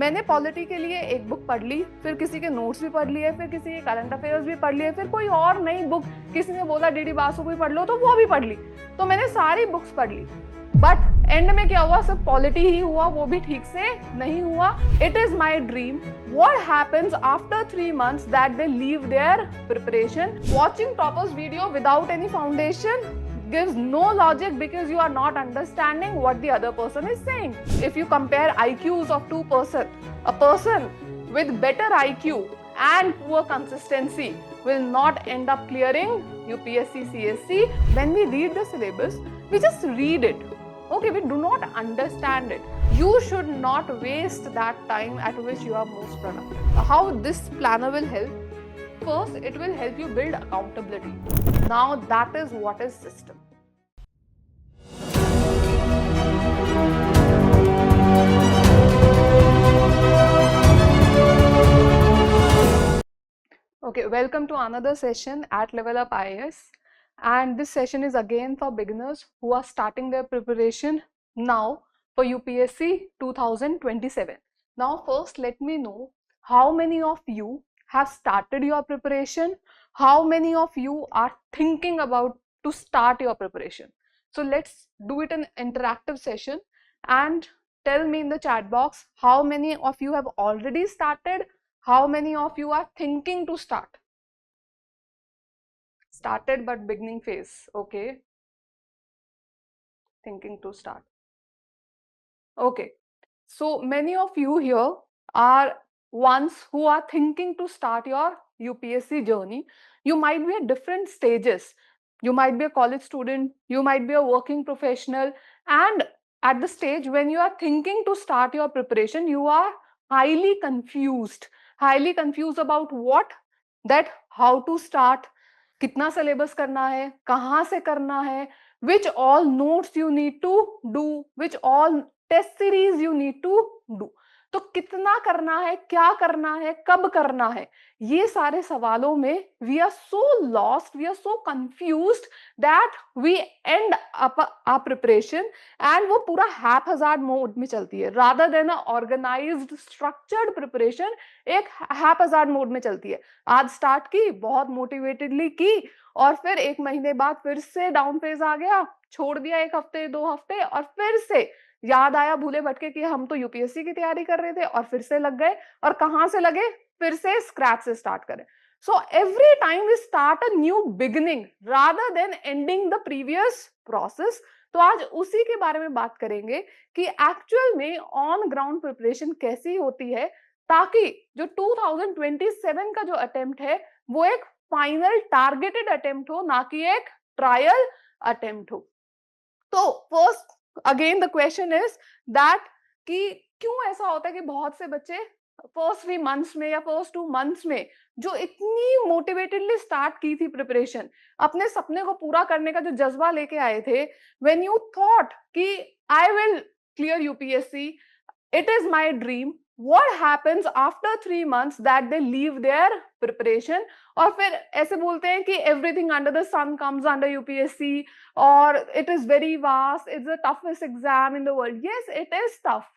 मैंने पॉलिटी के लिए एक बुक पढ़ ली, फिर किसी के नोट्स भी पढ़ लिए, फिर किसी के करंट अफेयर्स भी पढ़ लिए, फिर कोई और नई बुक किसी ने बोला डीडी बासु भी पढ़ लो तो वो भी पढ़ ली। तो मैंने सारी बुक्स पढ़ ली, बट एंड में क्या हुआ, सिर्फ पॉलिटी ही हुआ, वो भी ठीक से नहीं हुआ। It is my dream what happens after 3 months that they leave their preparation. Watching toppers video without any foundation gives no logic because you are not understanding what the other person is saying. If you compare IQs of two person, a person with better IQ and poor consistency will not end up clearing UPSC CSE. When we read the syllabus, we just read it. Okay, we do not understand it. You should not waste that time at which you are most productive. How this planner will help? First, it will help you build accountability. Now that is what is system. Okay, welcome to another session at LevelUp IAS. And this session is again for beginners who are starting their preparation now for UPSC 2027. Now first let me know how many of you have started your preparation, how many of you are thinking about to start your preparation. So let's do it an interactive session and tell me in the chat box how many of you have already started, how many of you are thinking to start. Started but beginning phase. Okay, thinking to start. Okay, so many of you here are ones who are thinking to start your UPSC journey. You might be at different stages. You might be a college student, you might be a working professional, and at the stage when you are thinking to start your preparation, you are highly confused about what, that how to start, कितना syllabus करना है, कहाँ से करना है, which all notes you need to do, which all test series you need to do. तो कितना करना है, क्या करना है, कब करना है, ये सारे सवालों में we are so lost, we are so confused that we end up our preparation and वो पूरा हैपहजार्ड मोड में चलती है rather than a organized structured preparation. एक हैपहजार्ड मोड में चलती है. आज स्टार्ट की, बहुत मोटिवेटेडली की, और फिर एक महीने बाद फिर से डाउन फेज आ गया, छोड़ दिया एक हफ्ते 2 हफ्ते, और फिर से याद आया भूले भटके कि हम तो यूपीएससी की तैयारी कर रहे थे, और फिर से लग गए, और कहां से लगे, फिर से स्क्रैच से स्टार्ट करें. So every time we start a new beginning rather than ending the previous process. तो आज उसी के बारे में बात करेंगे कि एक्चुअल में ऑन ग्राउंड प्रिपरेशन कैसी होती है, ताकि जो 2027 का जो अटेम्प्ट है वो एक फाइनल टारगेटेड अटेम्प्ट हो, ना कि एक ट्रायल अटेम्प्ट हो. तो first again the question is that कि क्यों ऐसा होता है कि बहुत से बच्चे फर्स्ट 3 मंथ्स में या फर्स्ट 2 मंथ्स में जो इतनी मोटिवेटेडली स्टार्ट की थी प्रिपरेशन, अपने सपने को पूरा करने का जो जज्बा लेके आए थे, व्हेन यू थॉट कि I will clear UPSC, it is my dream, what happens after 3 months that they leave their preparation. और फिर ऐसे बोलते हैं कि everything under the sun comes under UPSC, or it is very vast, it's the toughest exam in the world. Yes, it is tough.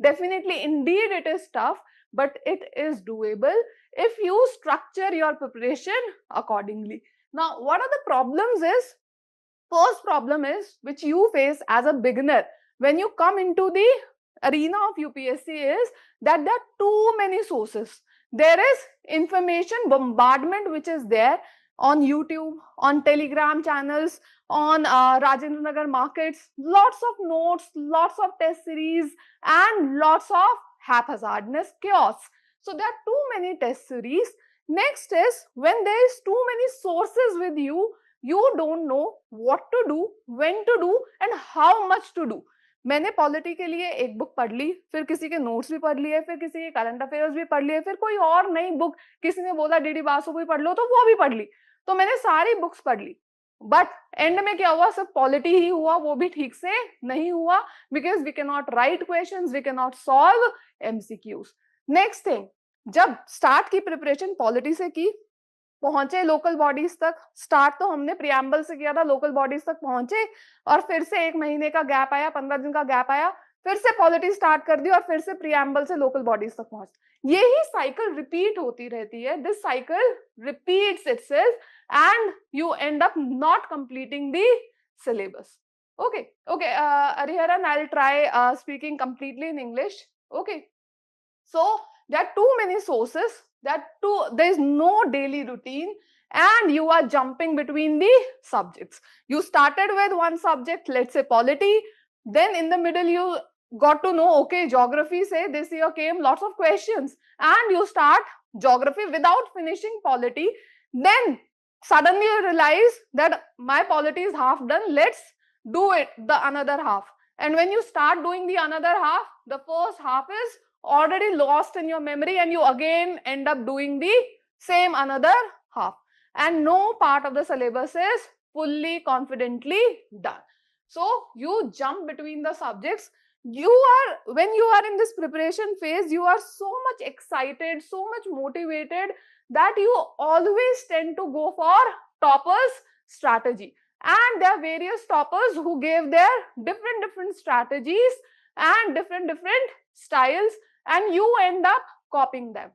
Definitely, indeed it is tough, but it is doable if you structure your preparation accordingly. Now, what are the problems is, first problem is which you face as a beginner when you come into the arena of UPSC is that there are too many sources. There is information bombardment which is there on YouTube, on Telegram channels, on Rajendra Nagar markets, lots of notes, lots of test series, and lots of haphazardness, chaos. So there are too many test series. Next is when there is too many sources with you, you don't know what to do, when to do, and how much to do. मैंने polity के लिए एक book पढ़ ली, फिर किसी के notes भी पढ़ लिए, फिर किसी के करंट अफेयर्स भी पढ़ लिए, फिर कोई और नई बुक किसी ने बोला डीडी बासु भी पढ़ लो तो वो भी पढ़ ली. तो मैंने सारी बुक्स पढ़ ली, बट एंड में क्या हुआ, सिर्फ पॉलिटी ही हुआ, वो भी ठीक से नहीं हुआ, because we can not write questions, we can not solve MCQs. Next thing, जब स्टार्ट की प्रिपरेशन पॉलिटी से की, पहुंचे लोकल बॉडीज तक, स्टार्ट तो हमने प्रियम्बल से किया था, लोकल बॉडीज तक पहुंचे, और फिर से एक महीने का गैप आया, 15 दिन का गैप आया, फिर से पॉलिटी स्टार्ट कर दी और फिर से प्रीएम्बल से लोकल बॉडीज तक पहुंच, यही साइकिल रिपीट होती रहती है. This cycle repeats itself and you end up not completing the syllabus. Okay, okay, Ariharan, I'll try speaking completely in English. Okay, so there are too many sources, there is no daily routine, and you are jumping between the subjects. You started with one subject, let's say polity, then in the middle you got to know, okay, geography, say this year came lots of questions, and you start geography without finishing polity. Then suddenly you realize that my polity is half done, let's do it the another half. And when you start doing the another half, the first half is already lost in your memory, and you again end up doing the same another half, and no part of the syllabus is fully confidently done. So you jump between the subjects. When you are in this preparation phase, you are so much excited, so much motivated, that you always tend to go for toppers strategy. And there are various toppers who gave their different strategies and different styles, and you end up copying them,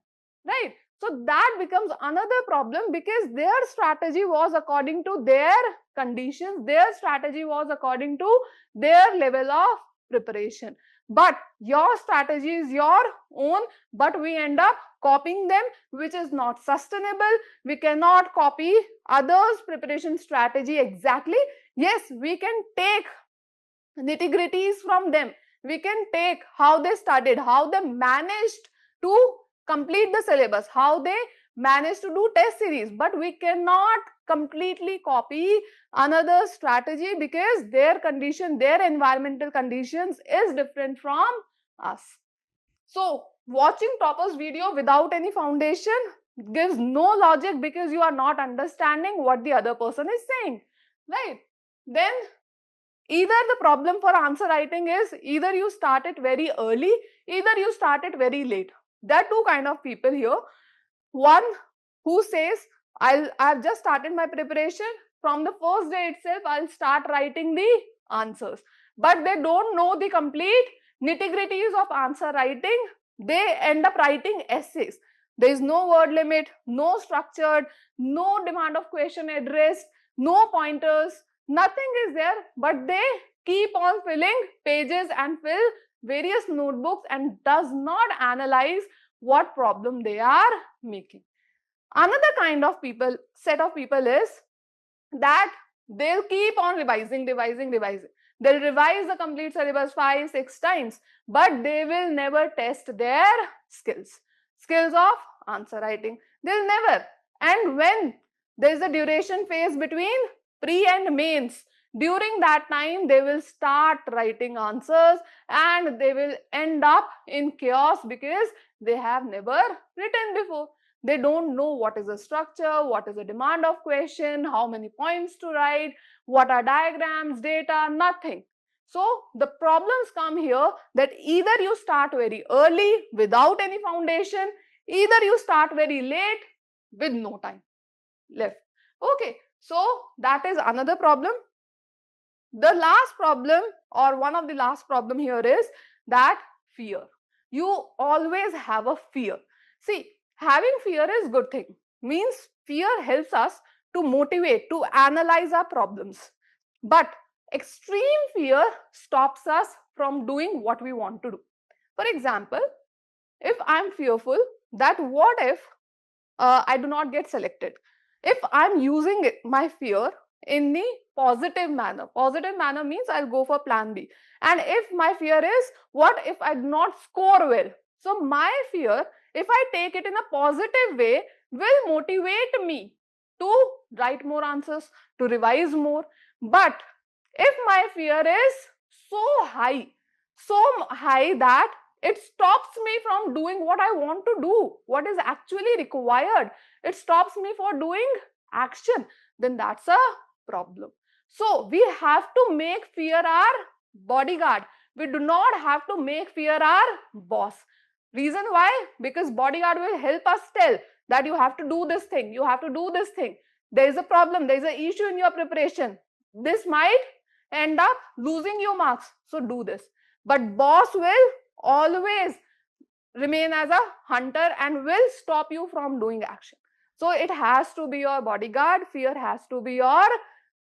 right? So that becomes another problem, because their strategy was according to their conditions, their strategy was according to their level of preparation. But your strategy is your own, but we end up copying them, which is not sustainable. We cannot copy others' preparation strategy exactly. Yes, we can take nitty-gritties from them. We can take how they studied, how they managed to complete the syllabus, how they managed to do test series, but we cannot completely copy another strategy, because their condition, their environmental conditions is different from us. So watching toppers video without any foundation gives no logic, because you are not understanding what the other person is saying, right? Then either the problem for answer writing is either you start it very early, either you start it very late. There are two kind of people here. One who says, I've just started my preparation, from the first day itself I'll start writing the answers, but they don't know the complete nitty-gritties of answer writing. They end up writing essays. There is no word limit, no structured, no demand of question addressed, no pointers, nothing is there, but they keep on filling pages and fill various notebooks and does not analyze what problem they are making. Another kind of people, set of people is that they'll keep on revising. They'll revise the complete syllabus 5-6 times, but they will never test their skills of answer writing. They'll never. And when there is a duration phase between pre and mains, during that time they will start writing answers, and they will end up in chaos, because they have never written before. They don't know what is the structure, what is the demand of question, how many points to write, what are diagrams, data, nothing. So the problems come here that either you start very early without any foundation, either you start very late with no time left. Okay, so that is another problem. The last problem, or one of the last problem here, is that fear. You always have a fear. See, having fear is good thing. Means fear helps us to motivate, to analyze our problems. But extreme fear stops us from doing what we want to do. For example, if I'm fearful that what if I do not get selected, if I'm using my fear in the positive manner means I'll go for plan B. And if my fear is, what if I do not score well? So my fear, if I take it in a positive way, will motivate me to write more answers, to revise more. But if my fear is so high that it stops me from doing what I want to do, what is actually required, it stops me for doing action, then that's a problem. So we have to make fear our bodyguard. We do not have to make fear our boss. Reason why? Because bodyguard will help us tell that you have to do this thing, you have to do this thing. There is a problem, there is an issue in your preparation. This might end up losing you marks, so do this. but boss will always remain as a hunter and will stop you from doing action. So it has to be your bodyguard. Fear has to be your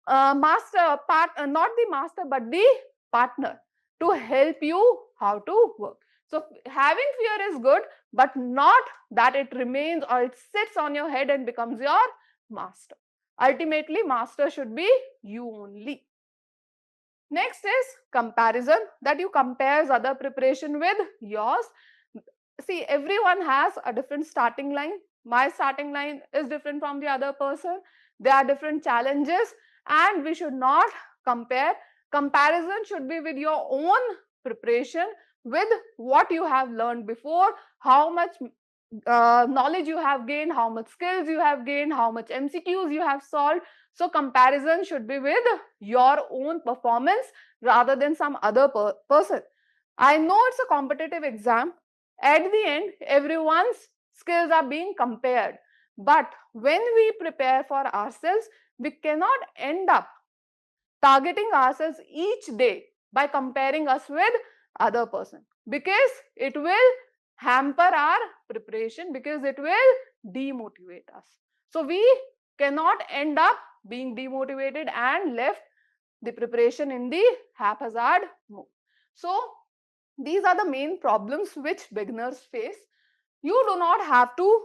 master part, not the master but the partner to help you how to work. So having fear is good, but not that it remains or it sits on your head and becomes your master. Ultimately, master should be you only. Next is comparison, that you compares other preparation with yours. See, everyone has a different starting line. My starting line is different from the other person. There are different challenges and we should not compare. Comparison should be with your own preparation, with what you have learned before, how much knowledge you have gained, how much skills you have gained, how much MCQs you have solved. So comparison should be with your own performance rather than some other person. I know it's a competitive exam. At the end, everyone's skills are being compared. But when we prepare for ourselves, we cannot end up targeting ourselves each day by comparing us with other person, because it will hamper our preparation, because it will demotivate us. So we cannot end up being demotivated and left the preparation in the haphazard mode. So these are the main problems which beginners face. You do not have to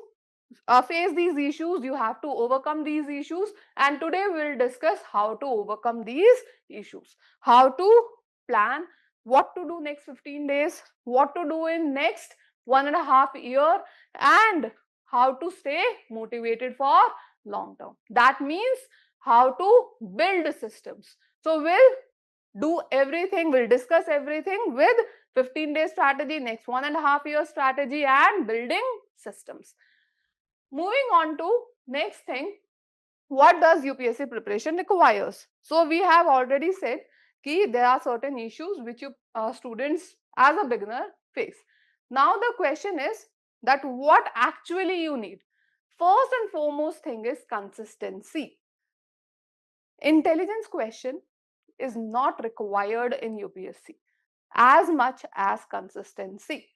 face these issues. You have to overcome these issues, and today we will discuss how to overcome these issues, how to plan, what to do next 15 days, what to do in next 1.5 years, and how to stay motivated for long term. That means how to build systems. So we'll do everything, we'll discuss everything with 15-day strategy, next 1.5 year strategy, and building systems. Moving on to next thing, what does UPSC preparation requires? So we have already said that there are certain issues which you students as a beginner face. Now the question is that what actually you need. First and foremost thing is consistency. Intelligence question is not required in UPSC as much as consistency.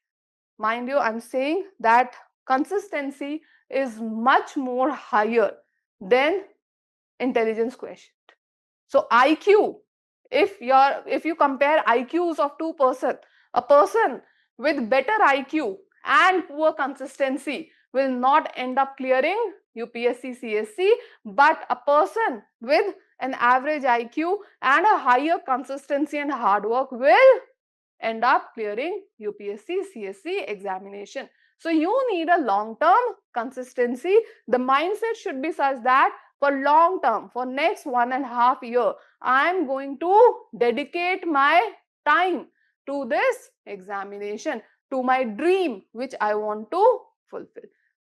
Mind you, I'm saying that consistency is much more higher than intelligence quotient. So IQ, if you compare IQs of two person, a person with better IQ and poor consistency will not end up clearing UPSC CSE, but a person with an average IQ and a higher consistency and hard work will end up clearing UPSC CSE examination. So you need a long-term consistency. The mindset should be such that for long term, for next 1.5 years, I am going to dedicate my time to this examination, to my dream which I want to fulfill.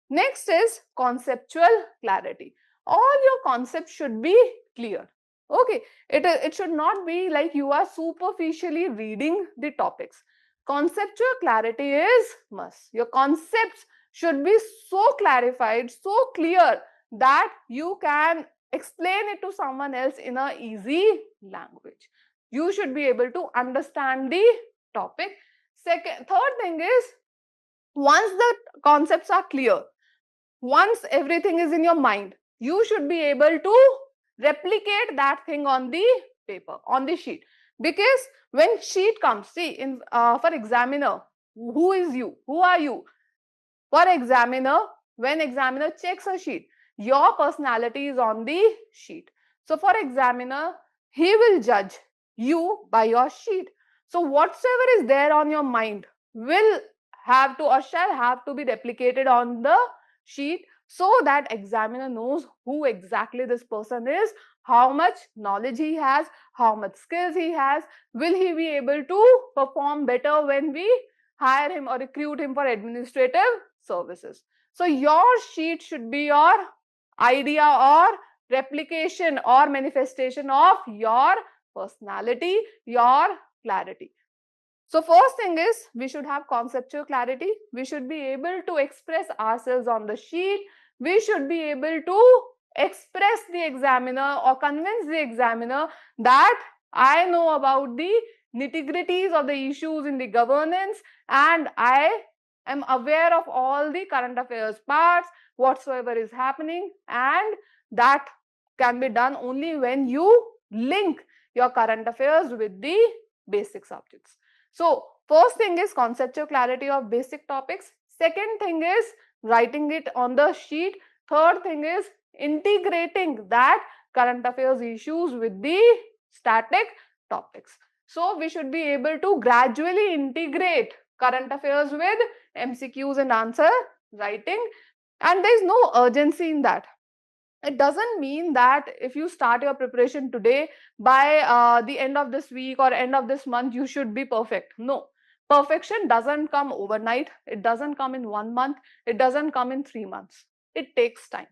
Next is conceptual clarity. All your concepts should be clear. Okay, it should not be like you are superficially reading the topics. Conceptual clarity is must. Your concepts should be so clarified, so clear that you can explain it to someone else in an easy language. You should be able to understand the topic. Third thing is, once the concepts are clear, once everything is in your mind, you should be able to replicate that thing on the paper, on the sheet. Because when sheet comes, see, in for examiner, who is you? Who are you? For examiner, when examiner checks a sheet, your personality is on the sheet. So for examiner, he will judge you by your sheet. So whatsoever is there on your mind will have to or shall have to be replicated on the sheet, so that examiner knows who exactly this person is, how much knowledge he has, how much skills he has, will he be able to perform better when we hire him or recruit him for administrative services. So your sheet should be your idea or replication or manifestation of your personality, your clarity. So first thing is, we should have conceptual clarity. We should be able to express ourselves on the sheet. We should be able to express the examiner or convince the examiner that I know about the nitty-gritties of the issues in the governance, and I am aware of all the current affairs parts, whatsoever is happening, and that can be done only when you link your current affairs with the basic subjects. So first thing is conceptual clarity of basic topics. Second thing is writing it on the sheet. Third thing is integrating that current affairs issues with the static topics. So we should be able to gradually integrate current affairs with MCQs and answer writing, and there is no urgency in that. It doesn't mean that if you start your preparation today, by the end of this week or end of this month, you should be perfect. No, perfection doesn't come overnight. It doesn't come in 1 month. It doesn't come in 3 months. It takes time.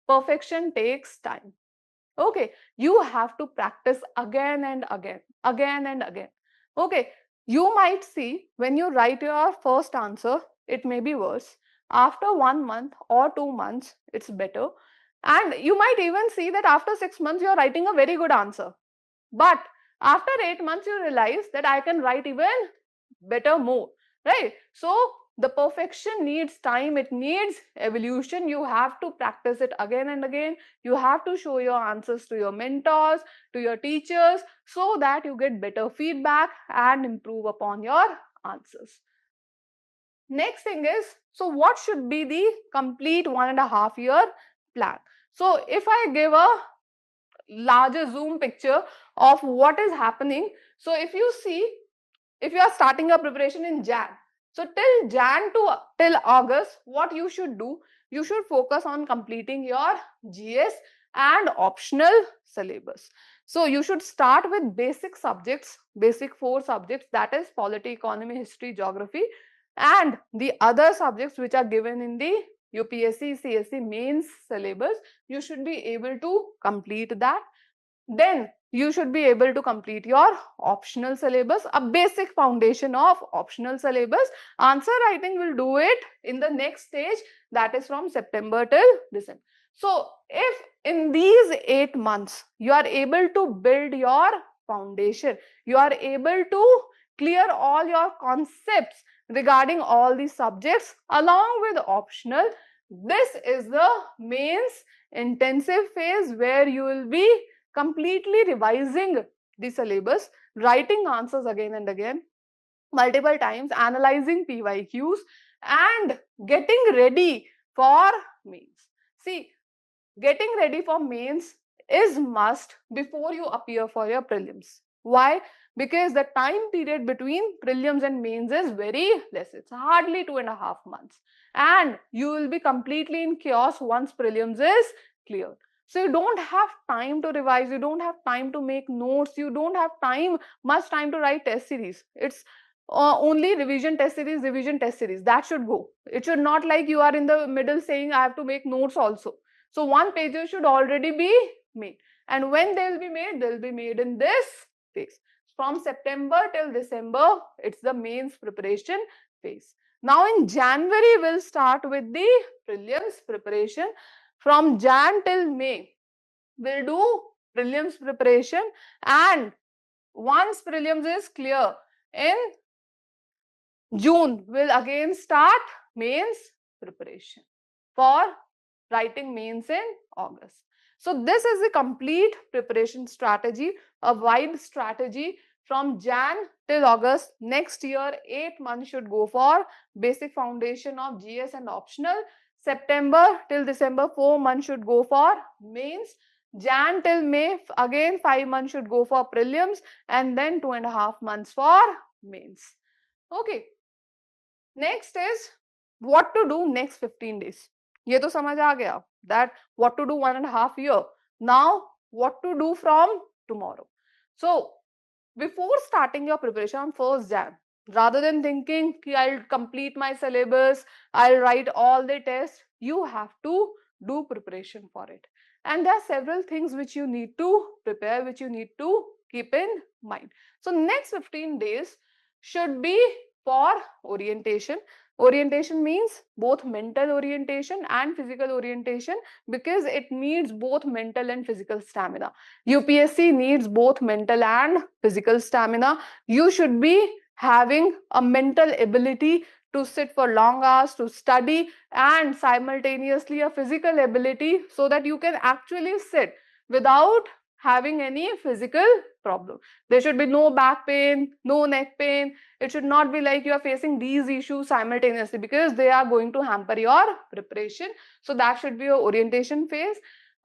Perfection takes time. Okay, you have to practice again and again, again and again. Okay, you might see when you write your first answer, it may be worse. After 1 month or 2 months, it's better. And you might even see that after 6 months, you're writing a very good answer. But after 8 months, you realize that I can write even better more, right? So the perfection needs time, it needs evolution. You have to practice it again and again. You have to show your answers to your mentors, to your teachers, so that you get better feedback and improve upon your answers. Next thing is, so what should be the complete 1.5 year plan? So if I give a larger zoom picture of what is happening, so if you see, if you are starting a preparation in Jan, so till August, what you should do, you should focus on completing your GS and optional syllabus. So you should start with basic subjects, basic 4 subjects, that is polity, economy, history, geography, and the other subjects which are given in the UPSC CSE mains syllabus. You should be able to complete that. Then you should be able to complete your optional syllabus, a basic foundation of optional syllabus. Answer writing will do it in the next stage, that is from September till December. So if in these 8 months you are able to build your foundation, you are able to clear all your concepts regarding all these subjects along with optional, this is the mains intensive phase where you will be completely revising the syllabus, writing answers again and again, multiple times, analyzing PYQs, and getting ready for mains. See, getting ready for mains is must before you appear for your prelims. Why? Because the time period between prelims and mains is very less. It's hardly 2.5 months. And you will be completely in chaos once prelims is cleared. So you don't have time to revise, you don't have time to make notes, you don't have much time to write test series. It's only revision test series, that should go. It should not like you are in the middle saying I have to make notes also. So one pager should already be made. And when they will be made? They will be made in this phase. From September till December, it's the mains preparation phase. Now in January, we'll start with the prelims preparation. From Jan till May, we'll do prelims preparation, and once prelims is clear, in June, we'll again start mains preparation for writing mains in August. So this is the complete preparation strategy, a wide strategy from Jan till August. Next year, 8 months should go for basic foundation of GS and optional. September till December, 4 months should go for mains. Jan till May, again 5 months should go for prelims, and then 2.5 months for mains. Okay. Next is what to do next 15 days. ये तो समझ आ गया that what to do 1.5 year. Now what to do from tomorrow. So before starting your preparation on 1st Jan, rather than thinking I'll complete my syllabus, I'll write all the tests, you have to do preparation for it. And there are several things which you need to prepare, which you need to keep in mind. So next 15 days should be for orientation. Orientation means both mental orientation and physical orientation, because it needs both mental and physical stamina. UPSC needs both mental and physical stamina. You should be having a mental ability to sit for long hours, to study, and simultaneously a physical ability so that you can actually sit without having any physical problem. There should be no back pain, no neck pain. It should not be like you are facing these issues simultaneously, because they are going to hamper your preparation. So that should be your orientation phase.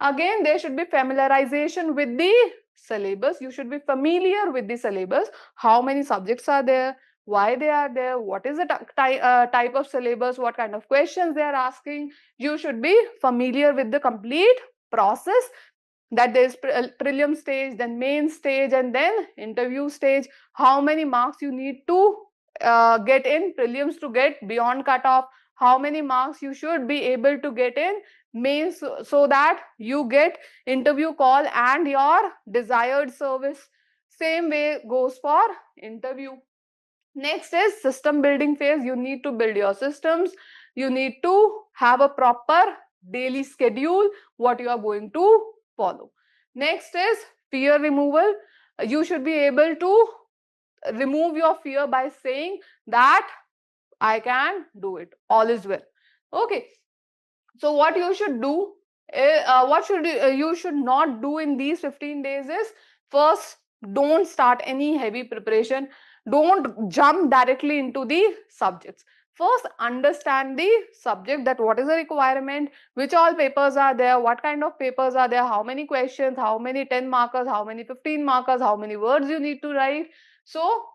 Again, there should be familiarization with the syllabus. You should be familiar with the syllabus. How many subjects are there? Why they are there? What is the type of syllabus? What kind of questions they are asking? You should be familiar with the complete process, that there is prelim stage, then main stage, and then interview stage. How many marks you need to get in prelims to get beyond cutoff, how many marks you should be able to get in mains, so that you get interview call and your desired service. Same way goes for interview. Next is system building phase. You need to build your systems. You need to have a proper daily schedule, what you are going to follow. Next is fear removal. You should be able to remove your fear by saying that I can do it. All is well. Okay. So what you should do, what should you should not do in these 15 days is, first, don't start any heavy preparation. Don't jump directly into the subjects. First, understand the subject, that what is the requirement, which all papers are there, what kind of papers are there, how many questions, how many 10 markers, how many 15 markers, how many words you need to write. So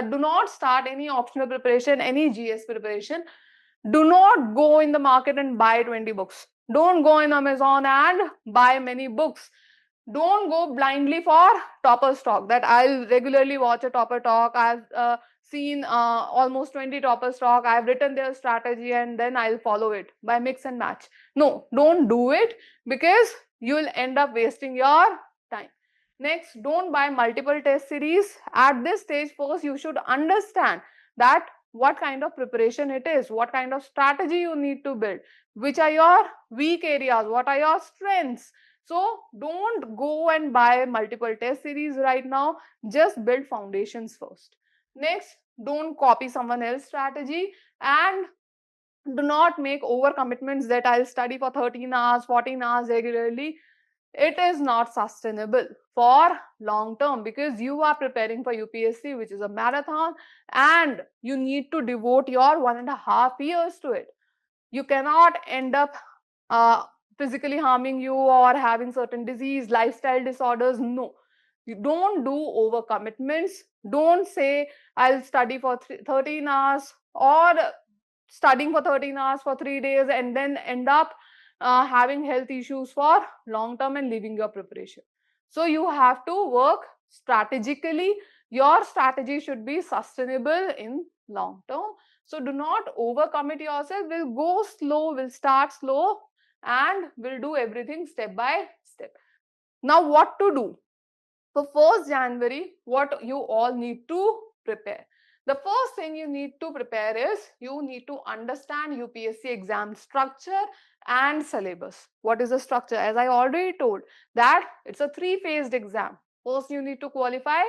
do not start any optional preparation, any GS preparation. Do not go in the market and buy 20 books. Don't go in Amazon and buy many books. Don't go blindly for topper talk, that I'll regularly watch a topper talk. I've seen almost 20 topper talk. I've written their strategy and then I'll follow it by mix and match. No, don't do it, because you'll end up wasting your time. Next, don't buy multiple test series. At this stage, first you should understand that what kind of preparation it is, what kind of strategy you need to build, which are your weak areas, what are your strengths. So don't go and buy multiple test series right now. Just build foundations first. Next, don't copy someone else's strategy, and do not make over commitments that I'll study for 13 hours, 14 hours regularly. It is not sustainable for long term, because you are preparing for UPSC, which is a marathon, and you need to devote your 1.5 years to it. You cannot end up uh, physically harming you or having certain disease, lifestyle disorders. No, you don't do over commitments. Don't say I'll study for 13 hours, or studying for 13 hours for 3 days and then end up having health issues for long term and leaving your preparation. So you have to work strategically. Your strategy should be sustainable in long term. So do not overcommit yourself. We'll go slow, we'll start slow, and we'll do everything step by step. Now, what to do? For 1st January, what you all need to prepare? The first thing you need to prepare is, you need to understand UPSC exam structure and syllabus. What is the structure? As I already told, that it's a 3-phased exam. First, you need to qualify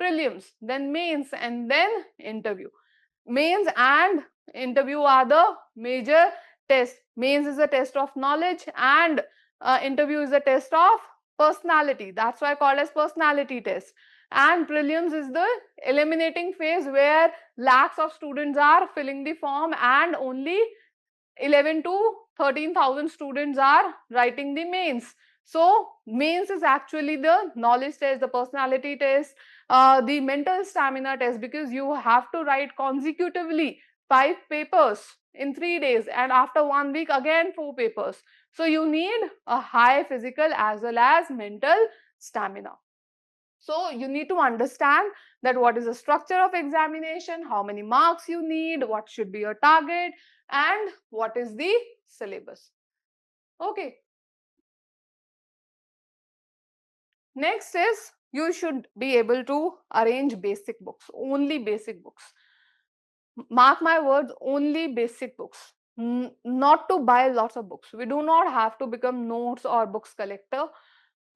prelims, then mains, and then interview. Mains and interview are the major tests. Mains is a test of knowledge, and interview is a test of personality. That's why called as personality test. And prelims is the eliminating phase, where lakhs of students are filling the form and only 11 to 13,000 students are writing the mains. So mains is actually the knowledge test, the personality test, the mental stamina test, because you have to write consecutively 5 papers in 3 days, and after 1 week again 4 papers. So you need a high physical as well as mental stamina. So you need to understand that what is the structure of examination, how many marks you need, what should be your target, and what is the syllabus. Okay. Next is, you should be able to arrange basic books, only basic books. Mark my words, only basic books. Not to buy lots of books. We do not have to become notes or books collector.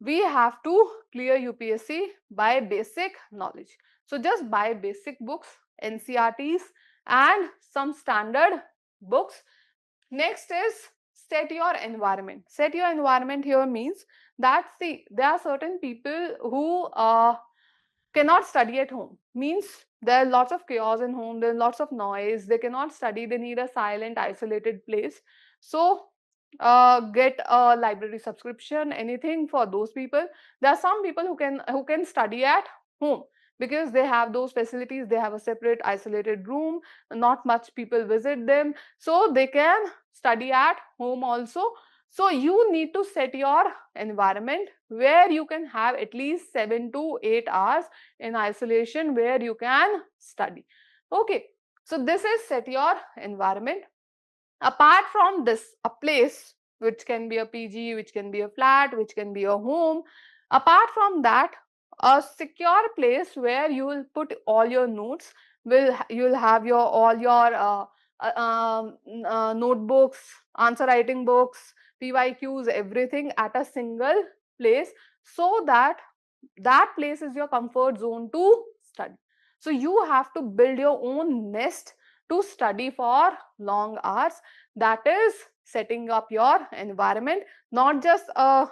We have to clear UPSC by basic knowledge. So just buy basic books, NCRTs and some standard books. Next is set your environment. Set your environment here means that, see, there are certain people who cannot study at home. Means there are lots of chaos in home, there's lots of noise, they cannot study, they need a silent, isolated place. So get a library subscription, anything for those people. There are some people who can study at home because they have those facilities, they have a separate isolated room, not much people visit them, so they can study at home also. So you need to set your environment where you can have at least 7 to 8 hours in isolation where you can study. Okay, so this is set your environment. Apart from this, a place which can be a PG, which can be a flat, which can be a home. Apart from that, a secure place where you will put all your notes. You'll have your all your notebooks, answer writing books, PYQs, everything at a single place, so that that place is your comfort zone to study. So you have to build your own nest to study for long hours. That is setting up your environment, not just a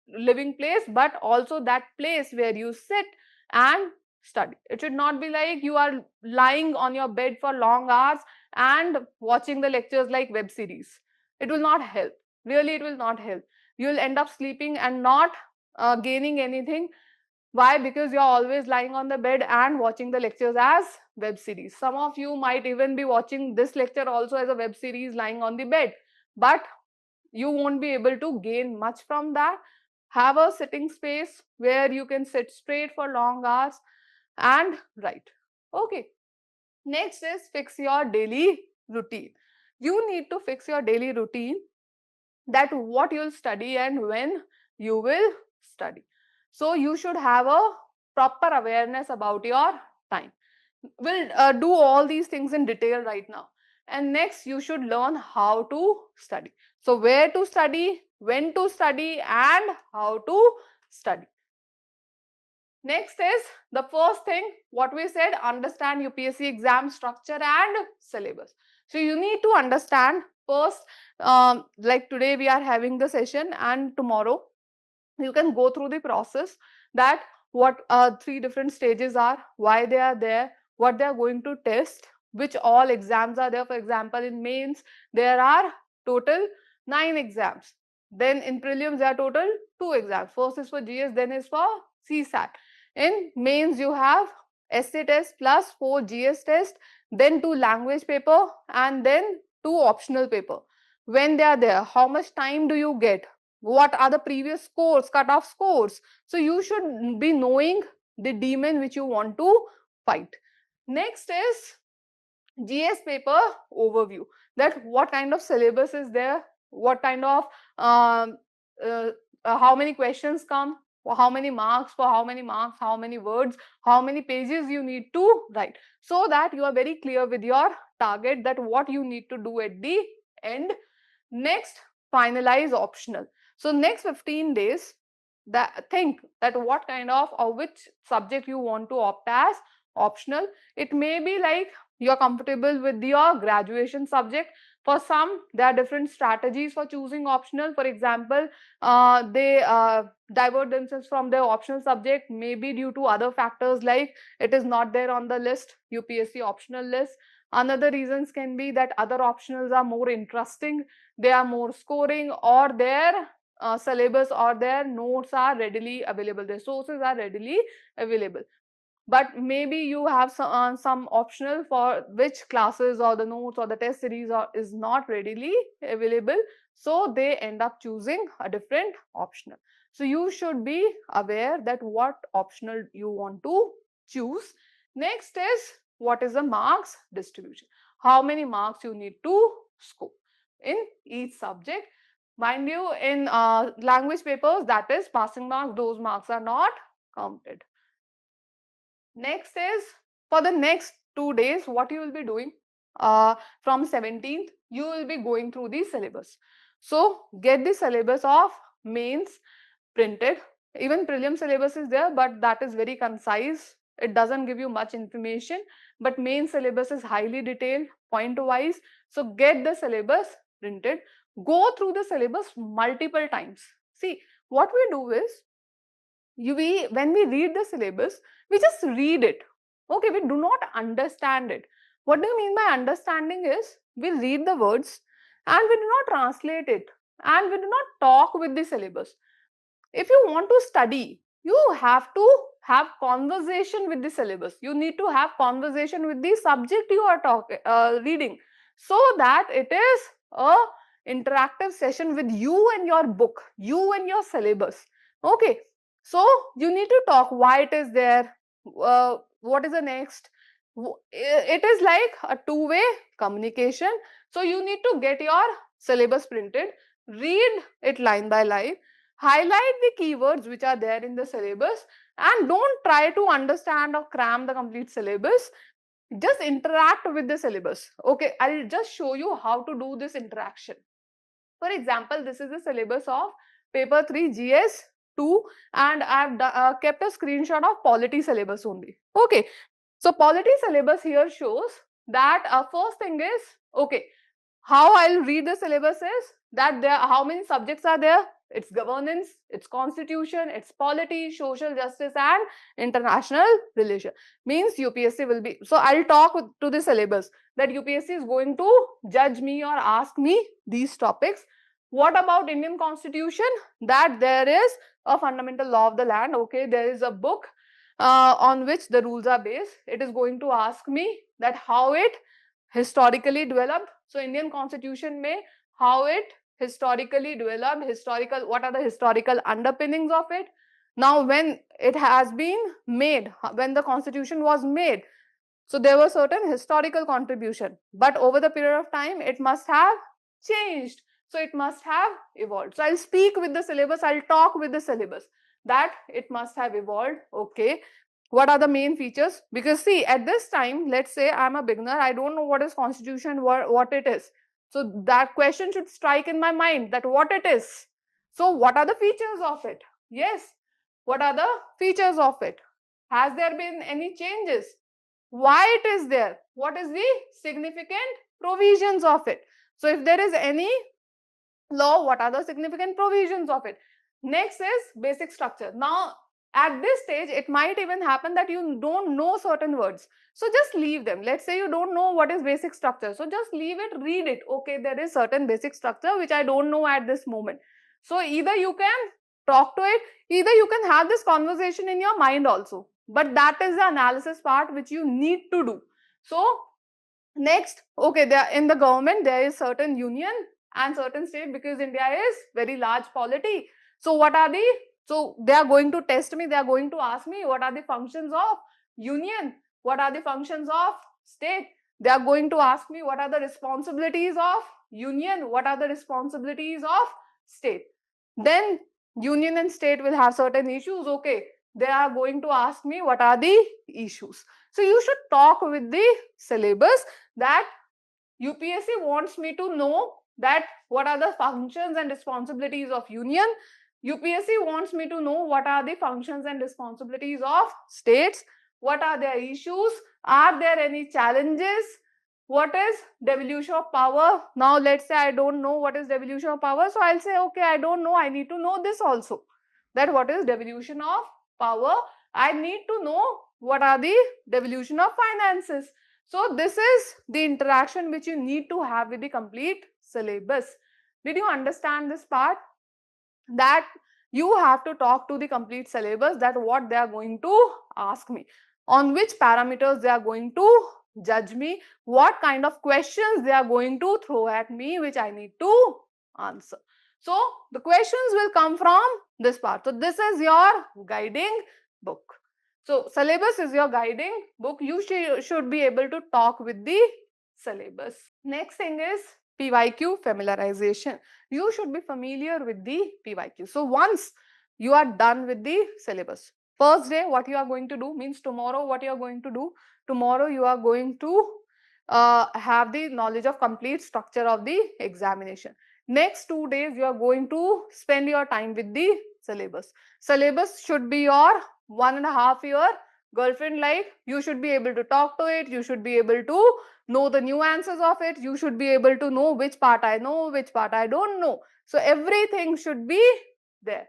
living place but also that place where you sit and study. It should not be like you are lying on your bed for long hours and watching the lectures like web series. It will not help. Really, it will not help. You will end up sleeping and not gaining anything. Why? Because you're always lying on the bed and watching the lectures as web series. Some of you might even be watching this lecture also as a web series lying on the bed, but you won't be able to gain much from that. Have a sitting space where you can sit straight for long hours and write. Okay. Next is fix your daily routine. You need to fix your daily routine, that what you'll study and when you will study. So you should have a proper awareness about your time. We'll do all these things in detail right now. And next, you should learn how to study. So where to study, when to study, and how to study. Next is the first thing, what we said, understand UPSC exam structure and syllabus. So you need to understand first, like today we are having the session and tomorrow you can go through the process, that what three different stages are, why they are there, what they are going to test, which all exams are there. For example, in mains there are total 9 exams. Then in prelims there are total 2 exams. First is for GS, then is for CSAT. In mains you have essay test plus 4 GS test, then 2 language paper and then 2 optional paper. When they are there, how much time do you get? What are the previous scores, cutoff scores? So you should be knowing the demon which you want to fight. Next is GS paper overview, that what kind of syllabus is there, what kind of how many questions come, for how many marks, for how many marks, how many words, how many pages you need to write, so that you are very clear with your target, that what you need to do at the end. Next, finalize optional. So next 15 days, think that what kind of or which subject you want to opt as optional. It may be like you're comfortable with your graduation subject. For some, there are different strategies for choosing optional. For example, they divert themselves from their optional subject, maybe due to other factors like it is not there on the list, UPSC optional list. Another reasons can be that other optionals are more interesting, they are more scoring, or their syllabus or their notes are readily available, their sources are readily available. But maybe you have some optional for which classes or the notes or the test series is not readily available, so they end up choosing a different optional. So you should be aware that what optional you want to choose. Next is what is the marks distribution, how many marks you need to score in each subject. Mind you, in language papers, that is passing marks, those marks are not counted. Next is, for the next 2 days, what you will be doing? from 17th, you will be going through the syllabus. So get the syllabus of mains printed. Even prelim syllabus is there, but that is very concise. It doesn't give you much information, but main syllabus is highly detailed, point wise. So get the syllabus printed. Go through the syllabus multiple times. See, what we do is, when we read the syllabus, we just read it. Okay, we do not understand it. What do you mean by understanding is, we read the words and we do not translate it, and we do not talk with the syllabus. If you want to study, you have to have conversation with the syllabus. You need to have conversation with the subject you are reading, so that it is a interactive session with you and your book, you and your syllabus. Okay, so you need to talk why it is there, what is the next. It is like a two-way communication. So you need to get your syllabus printed, read it line by line, highlight the keywords which are there in the syllabus, and don't try to understand or cram the complete syllabus. Just interact with the syllabus. Okay, I'll just show you how to do this interaction. For example, this is the syllabus of paper 3 GS 2, and I've kept a screenshot of polity syllabus only. Okay, so polity syllabus here shows that first thing is, okay, how I'll read the syllabus is that there, how many subjects are there? It's governance, it's constitution, it's polity, social justice, and international relation. Means UPSC will be, so I'll talk to the syllabus that UPSC is going to judge me or ask me these topics. What about Indian constitution? That there is a fundamental law of the land. Okay, there is a book on which the rules are based. It is going to ask me that how it historically developed. So Indian constitution may, how it historically developed, historical, what are the historical underpinnings of it. Now when it has been made, when the constitution was made, so there was certain historical contribution, but over the period of time it must have changed. So it must have evolved. So I'll speak with the syllabus, I'll talk with the syllabus that it must have evolved. Okay, what are the main features? Because see, at this time, let's say I'm a beginner, I don't know what is constitution, what it is. So that question should strike in my mind, that what it is. So what are the features of it? Yes, what are the features of it? Has there been any changes? Why it is there? What is the significant provisions of it? So if there is any law, what are the significant provisions of it? Next is basic structure. Now at this stage, it might even happen that you don't know certain words. So just leave them. Let's say you don't know what is basic structure. So just leave it, read it. Okay, there is certain basic structure which I don't know at this moment. So either you can talk to it, either you can have this conversation in your mind also. But that is the analysis part which you need to do. So next, okay, there in the government, there is certain union and certain state, because India is very large polity. So what are the, so they are going to test me, they are going to ask me what are the functions of union, what are the functions of state. They are going to ask me what are the responsibilities of union, what are the responsibilities of state. Then union and state will have certain issues. Okay, they are going to ask me what are the issues. So you should talk with the syllabus that UPSC wants me to know that what are the functions and responsibilities of union. UPSC wants me to know what are the functions and responsibilities of states, what are their issues, are there any challenges, what is devolution of power. Now let's say I don't know what is devolution of power, so I'll say, okay, I don't know, I need to know this also, that what is devolution of power. I need to know what are the devolution of finances. So this is the interaction which you need to have with the complete syllabus. Did you understand this part? That you have to talk to the complete syllabus, that what they are going to ask me, on which parameters they are going to judge me, what kind of questions they are going to throw at me, which I need to answer. So the questions will come from this part. So this is your guiding book. So syllabus is your guiding book. You should be able to talk with the syllabus. Next thing is PYQ familiarization. You should be familiar with the PYQ. So once you are done with the syllabus, first day what you are going to do means tomorrow what you are going to do. Tomorrow you are going to have the knowledge of complete structure of the examination. Next 2 days you are going to spend your time with the syllabus. Syllabus should be your 1.5 year girlfriend life. You should be able to talk to it. You should be able to know the nuances of it. You should be able to know which part I know, which part I don't know. So everything should be there.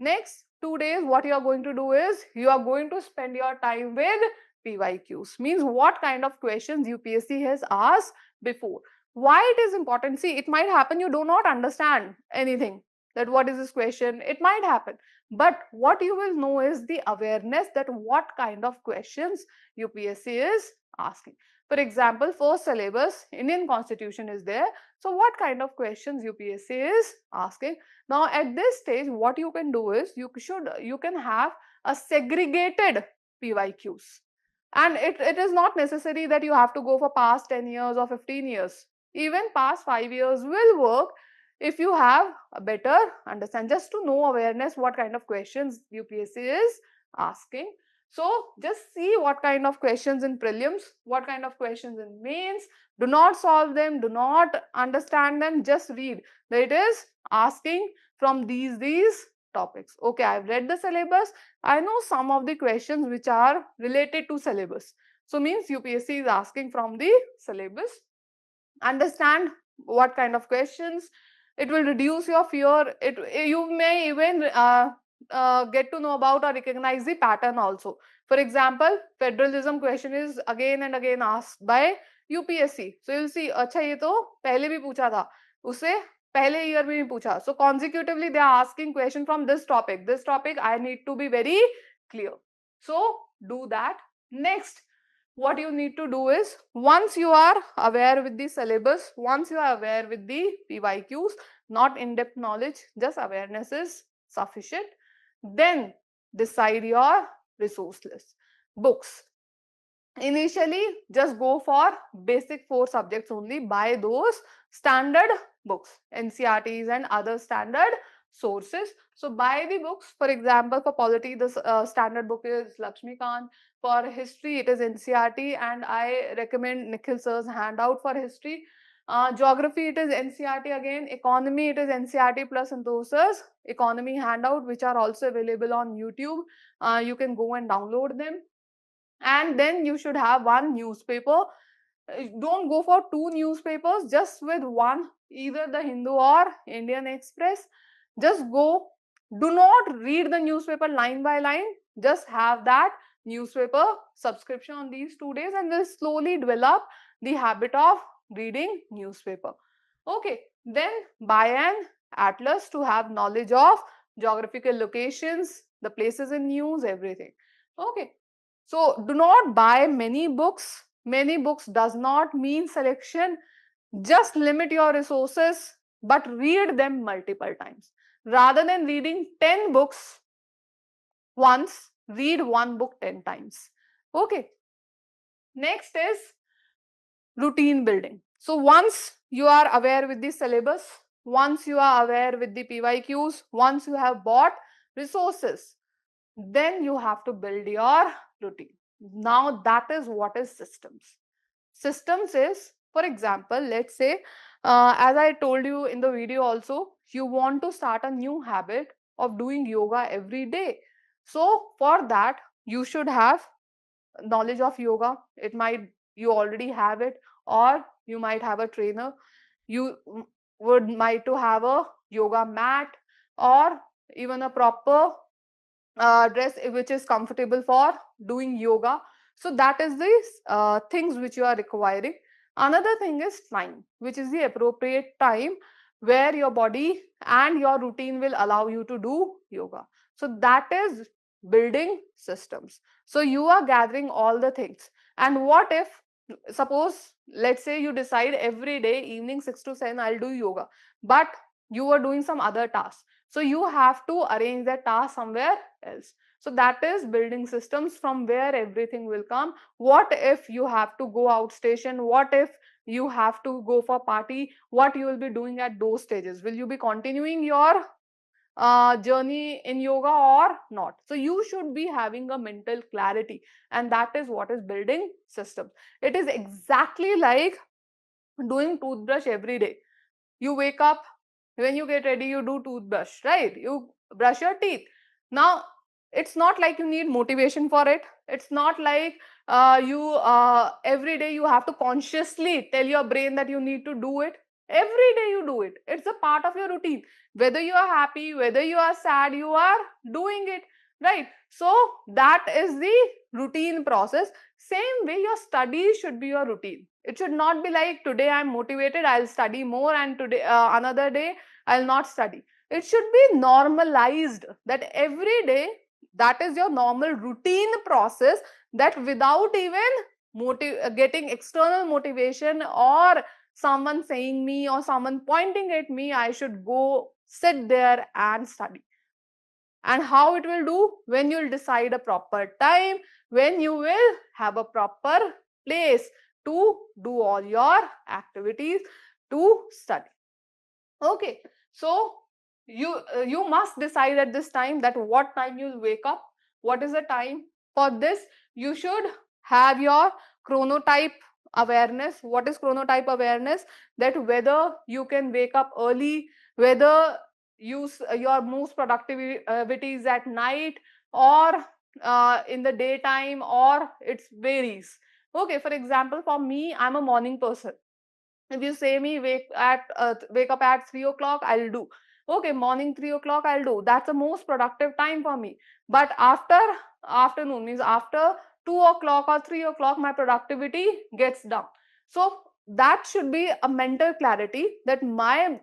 Next 2 days, what you are going to do is you are going to spend your time with PYQs. Means what kind of questions UPSC has asked before. Why it is important? See, it might happen you do not understand anything, that what is this question. It might happen, but what you will know is the awareness that what kind of questions UPSC is asking. For example, for syllabus, Indian Constitution is there. So what kind of questions UPSC is asking? Now at this stage, what you can do is you can have a segregated PYQs. And it is not necessary that you have to go for past 10 years or 15 years. Even past 5 years will work if you have a better understand, just to know awareness what kind of questions UPSC is asking. So just see what kind of questions in prelims, what kind of questions in mains. Do not solve them, do not understand them, just read that it is asking from these topics. Okay, I've read the syllabus. I know some of the questions which are related to syllabus. So means UPSC is asking from the syllabus. Understand what kind of questions. It will reduce your fear. You may even get to know about or recognize the pattern also. For example, federalism question is again and again asked by UPSC. So you'll see, अच्छा ये तो पहले भी पूछा था, उसे पहले year में भी पूछा. So consecutively they are asking question from this topic. This topic I need to be very clear. So do that. Next, what you need to do is, once you are aware with the syllabus, once you are aware with the PYQs, not in-depth knowledge, just awareness is sufficient, then decide your resource list. Books. Initially, just go for basic 4 subjects only. Buy those standard books, NCERTs and other standard sources. So buy the books. For example, for polity, the standard book is Lakshmikant. For history, it is NCERT, and I recommend Nikhil sir's handout for history. Geography, it is NCERT again. Economy, it is NCERT plus Santos's economy handout, which are also available on YouTube. You can go and download them. And then you should have one newspaper. Don't go for 2 newspapers, just with one, either the Hindu or Indian Express. Just go. Do not read the newspaper line by line. Just have that newspaper subscription on these 2 days, and will slowly develop the habit of reading newspaper. Okay, then buy an atlas to have knowledge of geographical locations, the places in news, everything. Okay, so do not buy many books. Many books does not mean selection. Just limit your resources, but read them multiple times. Rather than reading 10 books once, read one book 10 times. Okay. Next is routine building. So once you are aware with the syllabus, once you are aware with the PYQs, once you have bought resources, then you have to build your routine. Now that is what is systems. Systems is, for example, let's say, as I told you in the video also, you want to start a new habit of doing yoga every day. So for that, you should have knowledge of yoga. It might you already have it, or you might have a trainer. You would might to have a yoga mat, or even a proper dress which is comfortable for doing yoga. So that is the things which you are requiring. Another thing is time, which is the appropriate time where your body and your routine will allow you to do yoga. So that is building systems. So you are gathering all the things. And what if, suppose, let's say you decide every day evening 6 to 7 I'll do yoga, but you are doing some other tasks. So you have to arrange that task somewhere else. So that is building systems from where everything will come. What if you have to go out station? What if you have to go for party? What you will be doing at those stages? Will you be continuing your journey in yoga or not. So you should be having a mental clarity, and that is what is building systems. It is exactly like doing toothbrush every day. You wake up, when you get ready, you do toothbrush, right? You brush your teeth. Now, it's not like you need motivation for it. It's not like you every day you have to consciously tell your brain that you need to do it. Every day you do it. It's a part of your routine. Whether you are happy, whether you are sad, you are doing it, right? So that is the routine process. Same way your studies should be your routine. It should not be like today I'm motivated, I'll study more, and today another day I'll not study. It should be normalized that every day that is your normal routine process, that without even getting external motivation or someone saying me or someone pointing at me, I should go sit there and study. And how it will do? When you'll decide a proper time, when you will have a proper place to do all your activities, to study. Okay, so you must decide at this time that what time you'll wake up, what is the time. For this you should have your chronotype awareness. What is chronotype awareness? That whether you can wake up early, whether your most productivity is at night or in the daytime, or it varies. Okay, for example, for me, I'm a morning person. If you say me wake up at 3 o'clock, I'll do. Okay, morning 3 o'clock, I'll do. That's the most productive time for me. But after afternoon, means after 2 o'clock or 3 o'clock, my productivity gets down. So that should be a mental clarity that my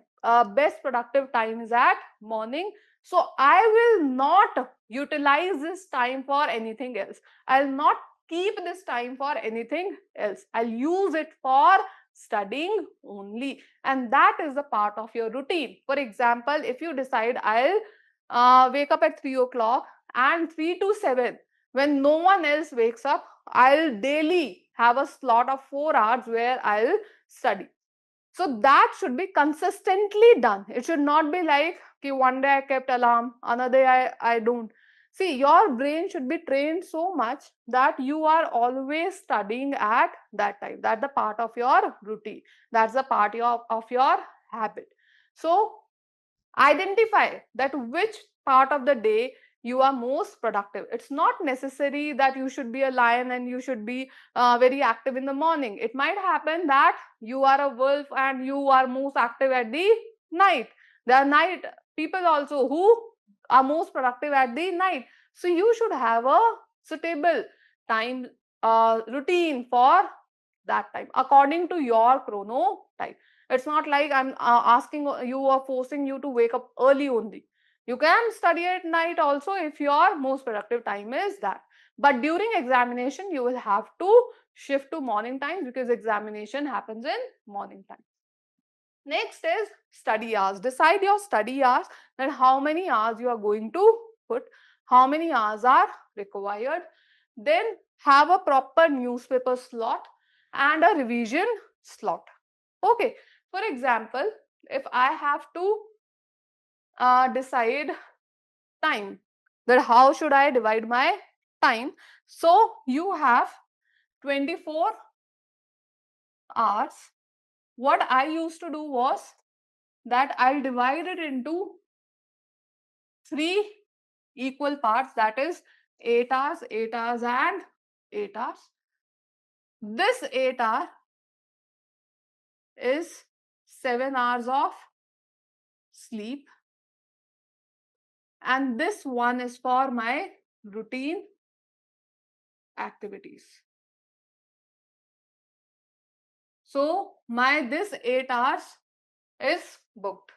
best productive time is at morning. So I will not utilize this time for anything else. I'll not keep this time for anything else. I'll use it for studying only, and that is the part of your routine. For example, if you decide I'll wake up at 3 o'clock, and 3 to 7, when no one else wakes up, I'll daily have a slot of 4 hours where I'll study. So that should be consistently done. It should not be like, okay, one day I kept alarm, another day I don't. See, your brain should be trained so much that you are always studying at that time. That's the part of your routine. That's the part of your habit. So identify that which part of the day you are most productive. It's not necessary that you should be a lion and you should be very active in the morning. It might happen that you are a wolf and you are most active at the night. There are night people also who are most productive at the night. So you should have a suitable time routine for that time according to your chronotype. It's not like I'm asking you or forcing you to wake up early only. You can study at night also if your most productive time is that. But during examination, you will have to shift to morning times because examination happens in morning time. Next is study hours. Decide your study hours, that how many hours you are going to put, how many hours are required. Then have a proper newspaper slot and a revision slot. Okay, for example, if I have to decide time, that how should I divide my time. So you have 24 hours. What I used to do was that I'll divide it into 3 equal parts, that is 8 hours, 8 hours and 8 hours. This 8 hour is 7 hours of sleep, and this one is for my routine activities. So my this 8 hours is booked.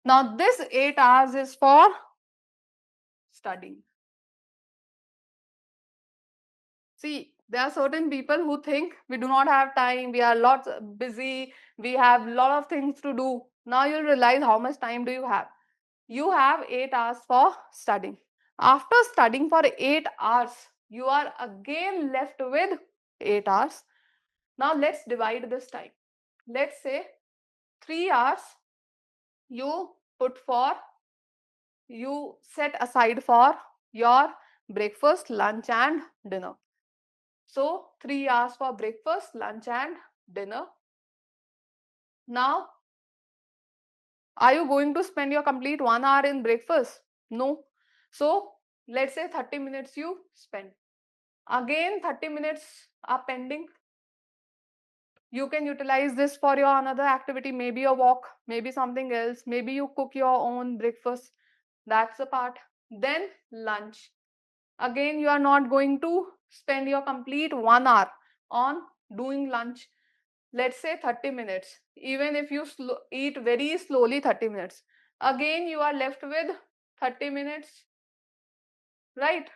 Now this 8 hours is for studying. See, there are certain people who think we do not have time, we are lots busy, we have lot of things to do. Now you'll realize how much time do you have. You have 8 hours for studying. After studying for 8 hours, you are again left with 8 hours. Now let's divide this time. Let's say 3 hours you put for you set aside for your breakfast, lunch and dinner. So 3 hours for breakfast, lunch and dinner. Now, are you going to spend your complete 1 hour in breakfast? No. So let's say 30 minutes you spend. Again 30 minutes are pending. You can utilize this for your another activity, maybe a walk, maybe something else, maybe you cook your own breakfast. That's the part. Then lunch. Again, you are not going to spend your complete 1 hour on doing lunch. Let's say 30 minutes. Even if you eat very slowly 30 minutes. Again, you are left with 30 minutes, right?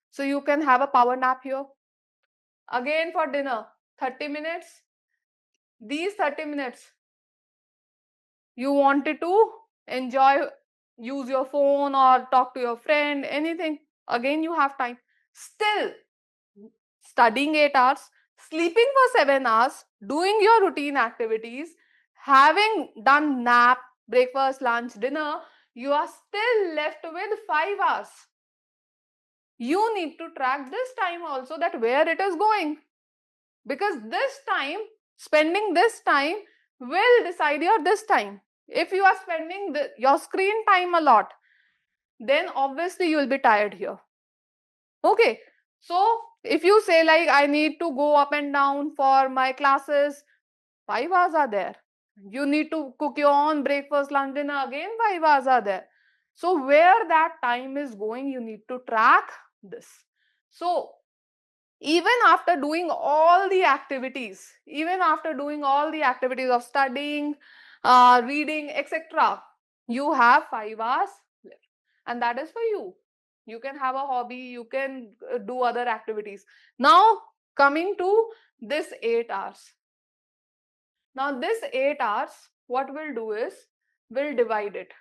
So you can have a power nap here. Again for dinner, 30 minutes. These 30 minutes, you wanted to enjoy, use your phone or talk to your friend, anything. Again, you have time. Still, studying 8 hours, sleeping for 7 hours, doing your routine activities, having done nap, breakfast, lunch, dinner, you are still left with 5 hours. You need to track this time also, that where it is going. Because this time, spending this time will decide your this time. If you are spending your screen time a lot, then obviously you will be tired here. Okay. So if you say like I need to go up and down for my classes, 5 hours are there. You need to cook your own breakfast, lunch, dinner, again 5 hours are there. So where that time is going, you need to track this. So even after doing all the activities, of studying, reading, etc., you have 5 hours left. And that is for you. You can have a hobby, you can do other activities. Now, coming to this 8 hours. Now, this 8 hours, what we'll do is, we'll divide it.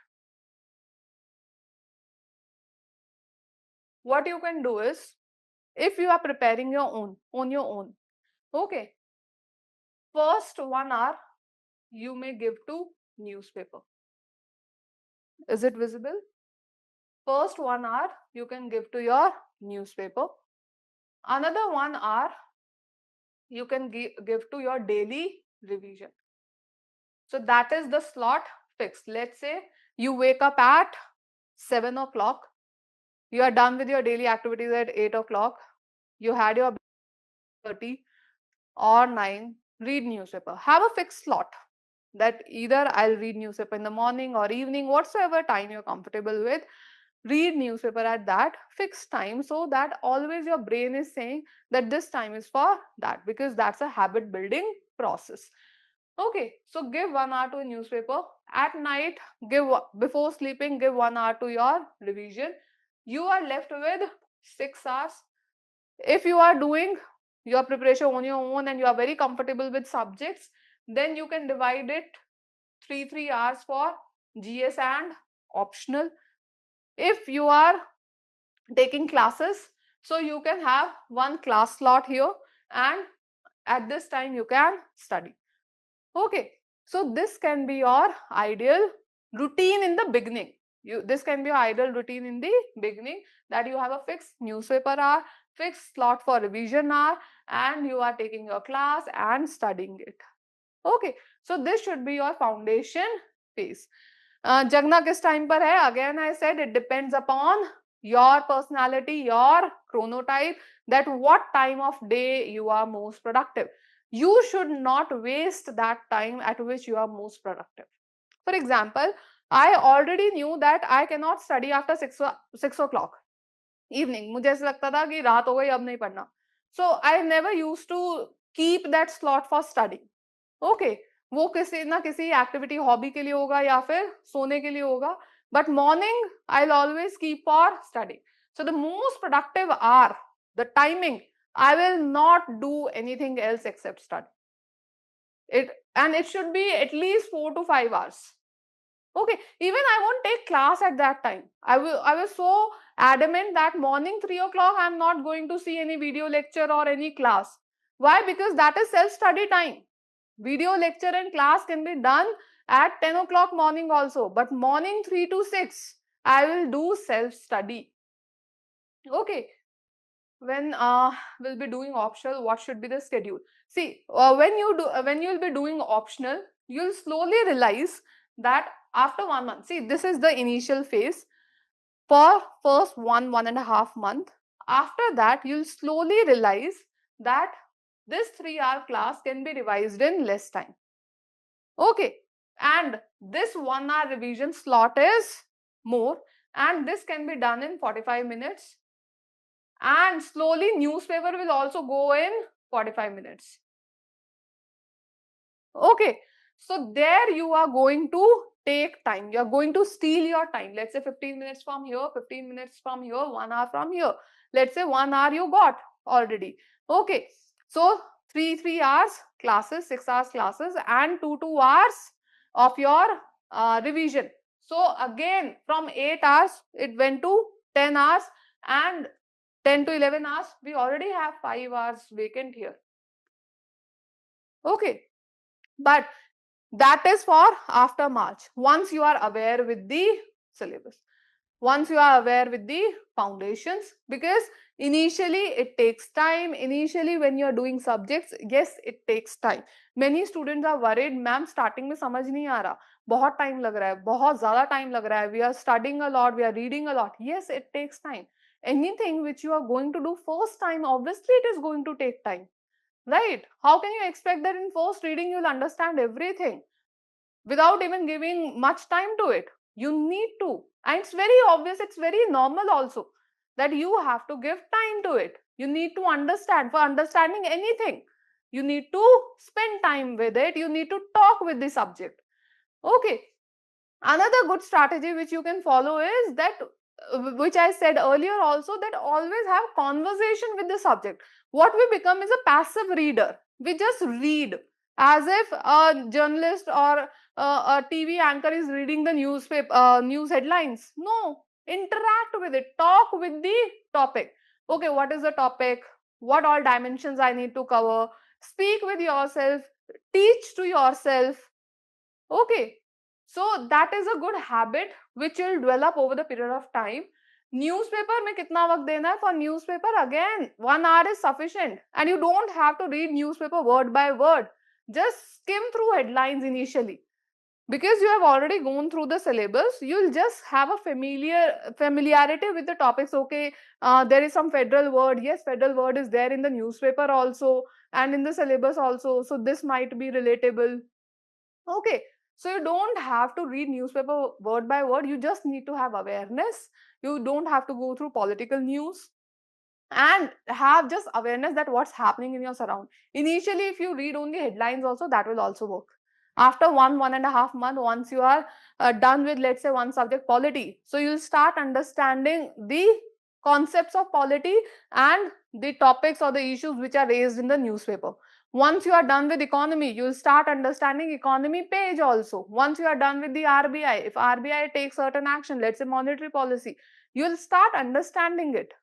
What you can do is, if you are preparing your own, on your own, okay, first 1 hour, you may give to newspaper. Is it visible? First 1 hour, you can give to your newspaper. Another 1 hour, you can give to your daily revision. So that is the slot fixed. Let's say you wake up at 7 o'clock. You are done with your daily activities at 8 o'clock. You had your 30 or 9, read newspaper. Have a fixed slot that either I'll read newspaper in the morning or evening, whatsoever time you're comfortable with. Read newspaper at that fixed time, so that always your brain is saying that this time is for that, because that's a habit building process. Okay, so give 1 hour to a newspaper. At night, before sleeping, give 1 hour to your revision. You are left with 6 hours. If you are doing your preparation on your own and you are very comfortable with subjects, then you can divide it 3 hours for GS and optional. If you are taking classes, so you can have one class slot here, and at this time you can study. Okay, so this can be your ideal routine in the beginning. This can be your ideal routine in the beginning, that you have a fixed newspaper hour, fixed slot for revision hour, and you are taking your class and studying it. Okay, so this should be your foundation phase. जगना किस time पर है? Again I said it depends upon your personality, your chronotype, that what time of day you are most productive. You should not waste that time at which you are most productive. For example, I already knew that I cannot study after 6 o'clock evening. मुझे ऐसा लगता था कि रात हो गई, अब नहीं पढ़ना. So I never used to keep that slot for studying. Okay, वो किसी ना किसी एक्टिविटी हॉबी के लिए होगा या फिर सोने के लिए होगा, but morning I'll always keep for studying. So the most productive hour, the timing, I will not do anything else except study. It should be at least 4 to 5 hours. Okay, even I won't take class at that time. I was so adamant that morning 3 o'clock I'm not going to see any video lecture or any class. Why? Because that is self-study time. Video lecture and class can be done at 10 o'clock morning also, but morning 3 to 6 I will do self study. Okay, when we'll be doing optional, what should be the schedule? See, when you'll be doing optional, you'll slowly realize that after 1 month, see, this is the initial phase for first 1.5 month. After that, you'll slowly realize that this 3-hour class can be revised in less time. Okay, and this 1 hour revision slot is more, and this can be done in 45 minutes, and slowly newspaper will also go in 45 minutes. Okay, so there you are going to take time. You are going to steal your time. Let's say 15 minutes from here, 15 minutes from here, 1 hour from here. Let's say 1 hour you got already. Okay, so 3 hours classes, 6 hours classes, and 2 hours of your revision. So again, from 8 hours it went to 10 hours, and 10 to 11 hours we already have 5 hours vacant here. Okay, but that is for after March, once you are aware with the syllabus, once you are aware with the foundations, because initially it takes time. Initially when you are doing subjects, yes, it takes time. Many students are worried, ma'am starting में समझ नहीं आ रहा, बहुत time लग रहा है, बहुत ज़्यादा time लग रहा है, we are studying a lot, we are reading a lot. Yes, it takes time. Anything which you are going to do first time, obviously it is going to take time. Right? How can you expect that in first reading you'll understand everything without even giving much time to it? You need to. And it's very obvious, it's very normal also that you have to give time to it. You need to understand. For understanding anything, you need to spend time with it. You need to talk with the subject. Okay. Another good strategy which you can follow is that, which I said earlier also, that always have conversation with the subject. What we become is a passive reader. We just read as if a journalist or a TV anchor is reading the newspaper, news headlines. No, interact with it. Talk with the topic. Okay, what is the topic? What all dimensions I need to cover? Speak with yourself. Teach to yourself. Okay, so that is a good habit which will develop over the period of time. Newspaper में कितना वक्त देना है? For newspaper, again 1 hour is sufficient, and you don't have to read newspaper word by word. Just skim through headlines initially, because you have already gone through the syllabus. You'll just have a familiarity with the topics. Okay, there is some federal word. Yes, federal word is there in the newspaper also and in the syllabus also. So this might be relatable. Okay, so you don't have to read newspaper word by word. You just need to have awareness. You don't have to go through political news, and have just awareness that what's happening in your surround. Initially, if you read only headlines also, that will also work. After 1.5 month, once you are done with, let's say, one subject, polity, so you'll start understanding the concepts of polity and the topics or the issues which are raised in the newspaper. Once you are done with economy, you'll start understanding economy page also. Once you are done with the RBI, if RBI takes certain action, let's say monetary policy, you'll start understanding it.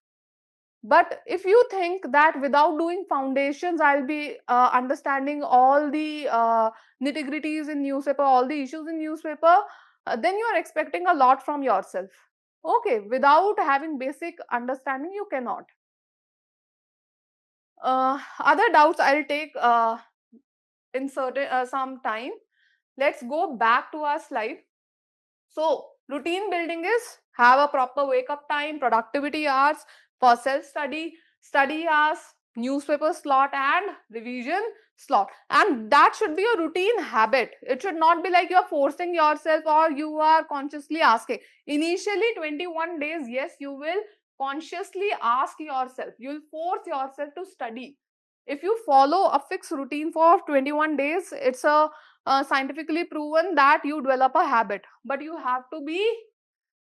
But if you think that without doing foundations, I'll be understanding all the nitty-gritties in newspaper, all the issues in newspaper, then you are expecting a lot from yourself. Okay, without having basic understanding, you cannot. Other doubts I'll take in certain some time. Let's go back to our slide. So routine building is have a proper wake up time, productivity hours for self-study, study hours, newspaper slot and revision slot. And that should be a routine habit. It should not be like you are forcing yourself or you are consciously asking. Initially 21 days, yes, you will consciously ask yourself. You will force yourself to study. If you follow a fixed routine for 21 days, it's a scientifically proven that you develop a habit, but you have to be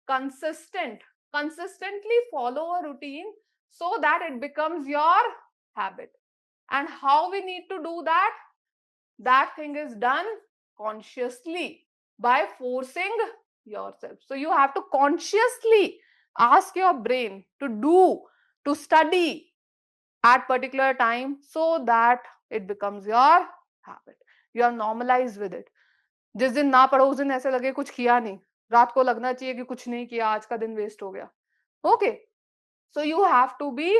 consistent. Consistently follow a routine so that it becomes your habit. And how we need to do that? That thing is done consciously by forcing yourself. So you have to consciously ask your brain to do, to study at particular time so that it becomes your habit. You are normalized with it. जिस दिन ना पढ़ो उस दिन ऐसे लगे कुछ किया नहीं, रात को लगना चाहिए कि कुछ नहीं किया, आज का दिन वेस्ट हो गया. Okay, so you have to be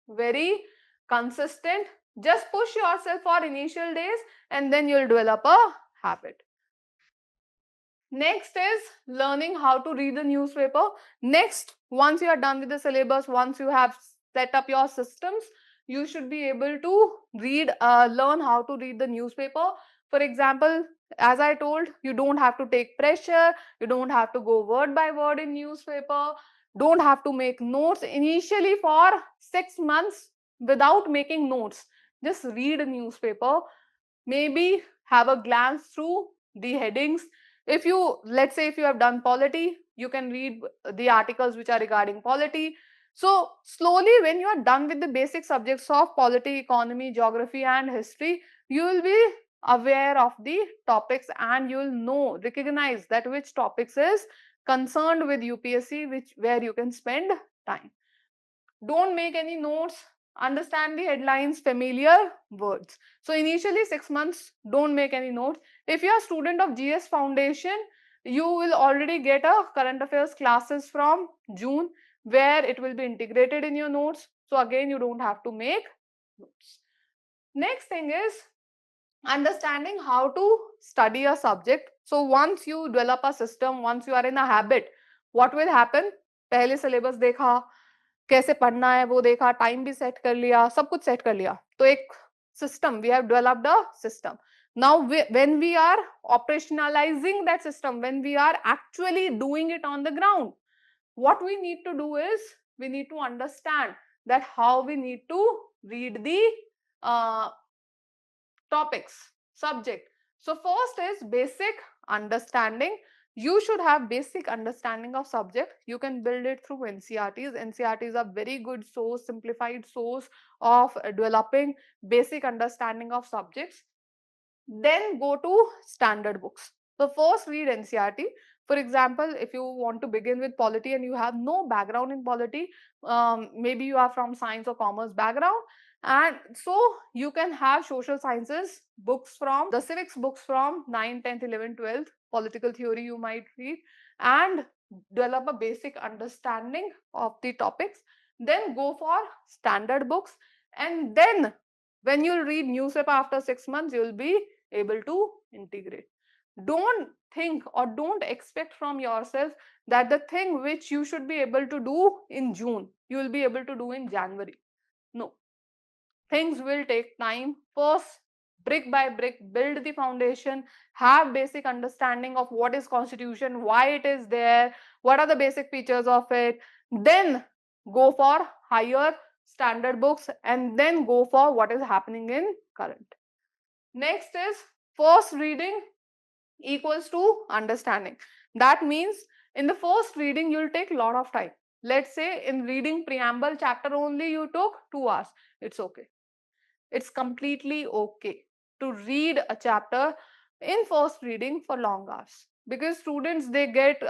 very consistent. Just push yourself for initial days and then you'll develop a habit. Next is learning how to read the newspaper. Next, once you are done with the syllabus, once you have set up your systems, you should be able to learn how to read the newspaper. For example, as I told, you don't have to take pressure, you don't have to go word by word in newspaper, don't have to make notes initially for 6 months without making notes. Just read a newspaper, maybe have a glance through the headings. If you, let's say if you have done polity, you can read the articles which are regarding polity. So slowly, when you are done with the basic subjects of polity, economy, geography and history, you will be aware of the topics and you will know, recognize that which topics is concerned with UPSC, where you can spend time. Don't make any notes, understand the headlines, familiar words. So initially 6 months, don't make any notes. If you are a student of GS Foundation, you will already get a current affairs classes from June where it will be integrated in your notes. So again, you don't have to make notes. Next thing is understanding how to study a subject. So once you develop a system, once you are in a habit, what will happen? पहले syllabus देखा, कैसे पढ़ना है वो देखा, time भी set कर लिया, सब कुछ सेट कर लिया, तो एक system, we have developed a system. Now when we are operationalizing that system, when we are actually doing it on the ground, what we need to do is we need to understand that how we need to read the uh, topics, subject. So first is basic understanding. You should have basic understanding of subject. You can build it through NCRTs. NCRTs are very good source, simplified source of developing basic understanding of subjects. Then go to standard books. So first read NCRT. For example, if you want to begin with polity and you have no background in polity, maybe you are from science or commerce background, and so you can have social sciences books from the civics books from 9th, 10th, 11th, 12th, political theory you might read and develop a basic understanding of the topics. Then go for standard books, and then when you read newspaper after 6 months, you will be able to integrate. Don't think or don't expect from yourself that the thing which you should be able to do in June, you will be able to do in January. No. Things will take time. First, brick by brick, build the foundation, have basic understanding of what is constitution, why it is there, what are the basic features of it. Then go for higher standard books and then go for what is happening in current. Next is first reading equals to understanding. That means in the first reading, you'll take a lot of time. Let's say in reading preamble chapter only, you took 2 hours. It's okay. It's completely okay to read a chapter in first reading for long hours, because students, they get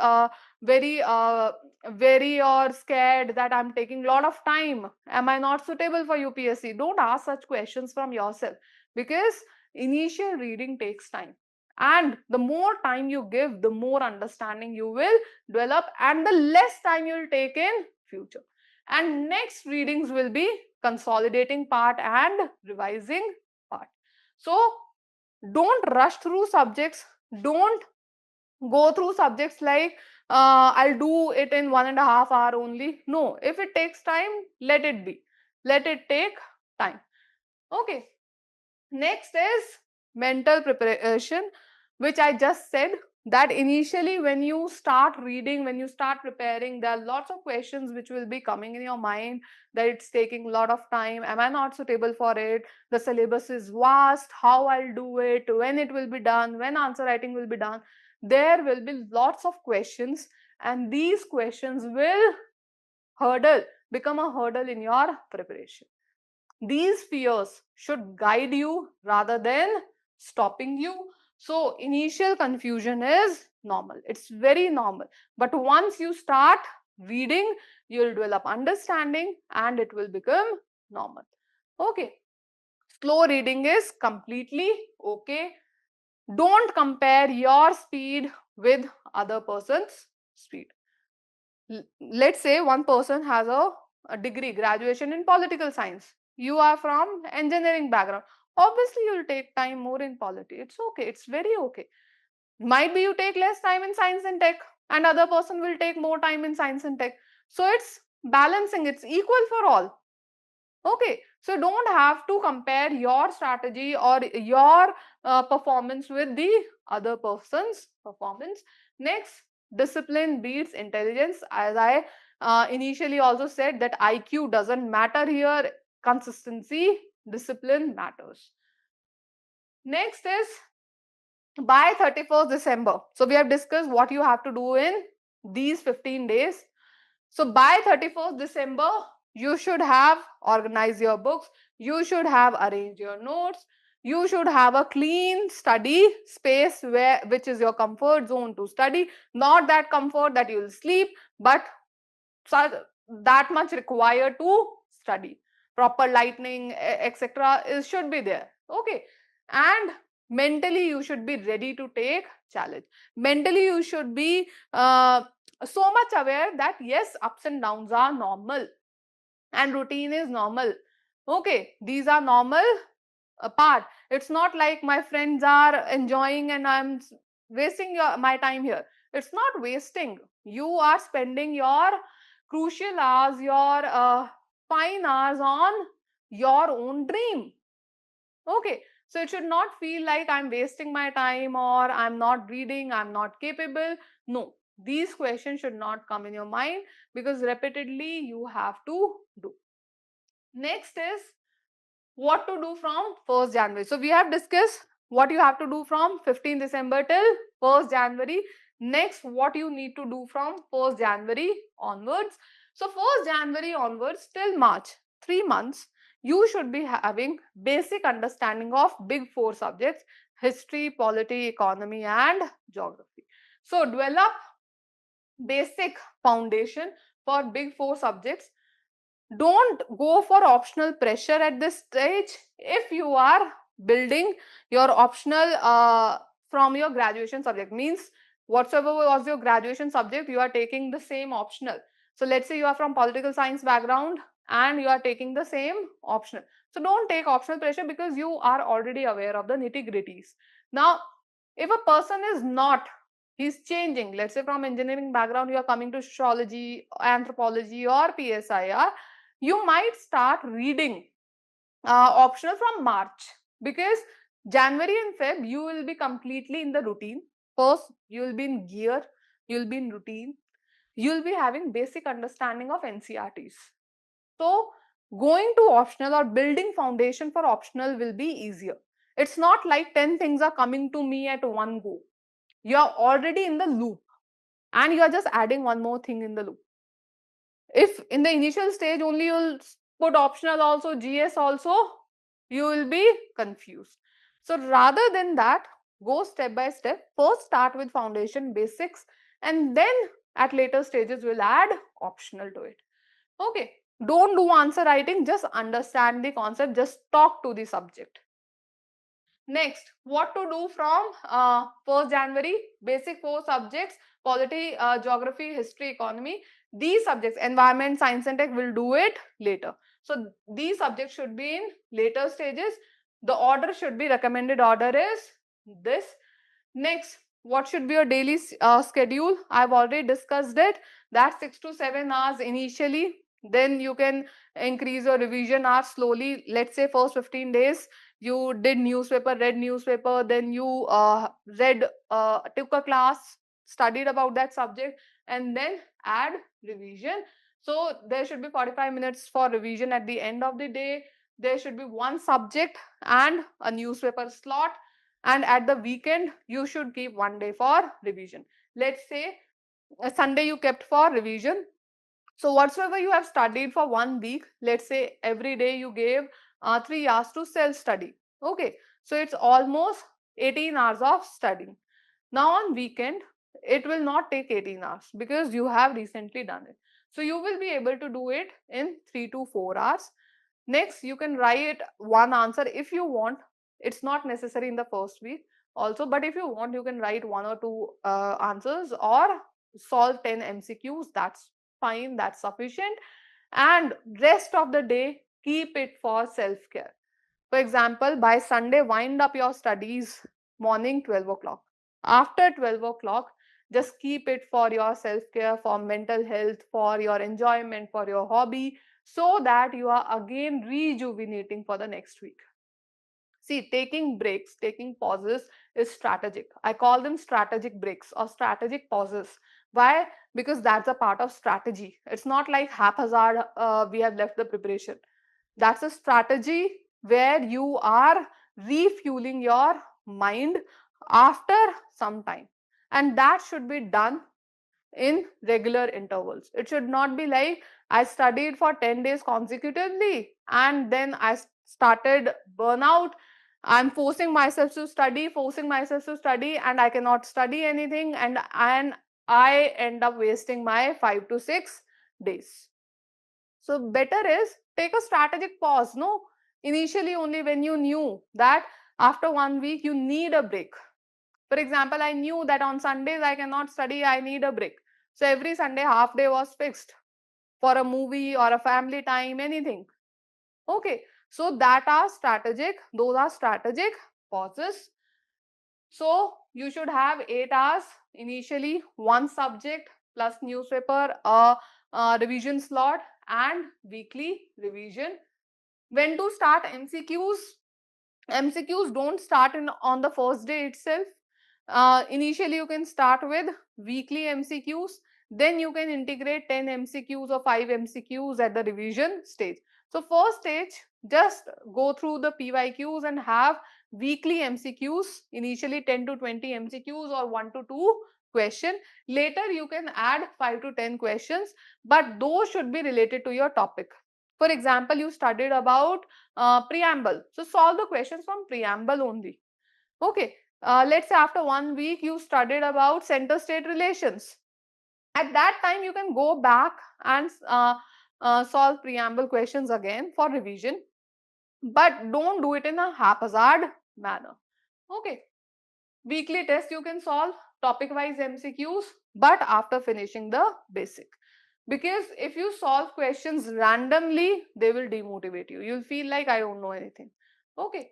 very or scared that I'm taking a lot of time. Am I not suitable for UPSC? Don't ask such questions from yourself, because initial reading takes time. And the more time you give, the more understanding you will develop and the less time you will take in future. And next readings will be consolidating part and revising part. So don't rush through subjects. Don't go through subjects like I'll do it in 1.5 hours only. No, if it takes time, let it be. Let it take time. Okay. Next is mental preparation, which I just said that initially when you start reading, when you start preparing, there are lots of questions which will be coming in your mind, that it's taking a lot of time. Am I not suitable for it? The syllabus is vast. How I'll do it? When it will be done? When answer writing will be done? There will be lots of questions, and these questions will become a hurdle in your preparation. These fears should guide you rather than stopping you. So initial confusion is normal. It's very normal. But once you start reading, you'll develop understanding and it will become normal. Okay. Slow reading is completely okay. Don't compare your speed with other person's speed. Let's say one person has a degree, graduation in political science. You are from engineering background. Obviously, you'll take time more in polity. It's okay. It's very okay. Might be you take less time in science and tech, and other person will take more time in science and tech. So it's balancing. It's equal for all. Okay, so don't have to compare your strategy or your performance with the other person's performance. Next, discipline beats intelligence. As I initially also said that IQ doesn't matter here, consistency, discipline matters. Next is by 31st December. So we have discussed what you have to do in these 15 days. So by 31st December, you should have organized your books, you should have arranged your notes, you should have a clean study space which is your comfort zone to study, not that comfort that you will sleep, but that much required to study. Proper lighting, etc. should be there. Okay. And mentally you should be ready to take challenge. Mentally you should be so much aware that yes, ups and downs are normal and routine is normal. Okay, these are normal part. It's not like my friends are enjoying and I'm wasting my time here. It's not wasting. You are spending your crucial hours, your fine hours on your own dream. Okay, so it should not feel like I'm wasting my time or I'm not reading, I'm not capable. No, these questions should not come in your mind because repeatedly you have to do. Next is what to do from 1st January. So we have discussed what you have to do from 15th December till 1st January. Next, what you need to do from 1st January onwards. So 1st January onwards till March, 3 months, you should be having basic understanding of big 4 subjects: history, polity, economy and geography. So develop basic foundation for big 4 subjects. Don't go for optional pressure at this stage. If you are building your optional from your graduation subject, means whatsoever was your graduation subject, you are taking the same optional. So let's say you are from political science background and you are taking the same optional. So don't take optional pressure because you are already aware of the nitty-gritties. Now, if a person is not, he's changing, let's say from engineering background you are coming to sociology, anthropology or PSIR, you might start reading optional from March, because January and Feb you will be completely in the routine. First, you will be in gear, you will be in routine, you will be having basic understanding of NCRTs. So, going to optional or building foundation for optional will be easier. It's not like 10 things are coming to me at one go. You are already in the loop and you are just adding one more thing in the loop. If in the initial stage only you'll put optional also, GS also, you will be confused. So rather than that, go step by step. First start with foundation basics and then at later stages we'll add optional to it. Okay, don't do answer writing, just understand the concept, just talk to the subject. Next, what to do from 1st January? Basic 4 subjects: polity, geography, history, economy. These subjects, environment, science and tech, will do it later. So these subjects should be in later stages. The order should be, recommended order is this. Next, what should be your daily schedule? I've already discussed it. That's 6 to 7 hours initially. Then you can increase your revision hours slowly. Let's say first 15 days you did newspaper, read newspaper, then you took a class, studied about that subject, and then add revision. So there should be 45 minutes for revision at the end of the day. There should be one subject and a newspaper slot, and at the weekend you should keep one day for revision. Let's say a Sunday you kept for revision. So whatsoever you have studied for 1 week, let's say every day you gave 3 hours to self study. Okay, so it's almost 18 hours of studying. Now on weekend it will not take 18 hours because you have recently done it. So you will be able to do it in 3 to 4 hours. Next, you can write one answer if you want. It's not necessary in the first week. also, but if you want, you can write 1 or 2 answers or solve 10 MCQs. That's fine, that's sufficient. And rest of the day, keep it for self-care. For example, by Sunday, wind up your studies morning 12 o'clock. After 12 o'clock, just keep it for your self-care, for mental health, for your enjoyment, for your hobby, so that you are again rejuvenating for the next week. See, taking breaks, taking pauses is strategic. I call them strategic breaks or strategic pauses. Why? Because that's a part of strategy. It's not like haphazard, we have left the preparation. That's a strategy where you are refueling your mind after some time. And that should be done in regular intervals. It should not be like I studied for 10 days consecutively and then I started burnout. I'm forcing myself to study, and I cannot study anything, and I end up wasting my 5 to 6 days. So better is take a strategic pause. No, initially only when you knew that after 1 week you need a break. For example, I knew that on Sundays I cannot study, I need a break. So every Sunday half day was fixed for a movie or a family time, anything. Okay, so that are strategic, those are strategic pauses. So you should have 8 hours initially, one subject plus newspaper, a revision slot and weekly revision. When to start MCQs? MCQs don't start on the first day itself. Initially, you can start with weekly MCQs. Then you can integrate 10 MCQs or 5 MCQs at the revision stage. So first stage, just go through the PYQs and have weekly MCQs, initially 10 to 20 MCQs or 1 to 2 question. Later, you can add 5 to 10 questions, but those should be related to your topic. For example, you studied about preamble. So solve the questions from preamble only. Okay. Let's say after 1 week you studied about center-state relations. At that time you can go back and solve preamble questions again for revision, but don't do it in a haphazard manner. Okay. Weekly test you can solve topic-wise MCQs, but after finishing the basic. Because if you solve questions randomly, they will demotivate you. You'll feel like I don't know anything. Okay.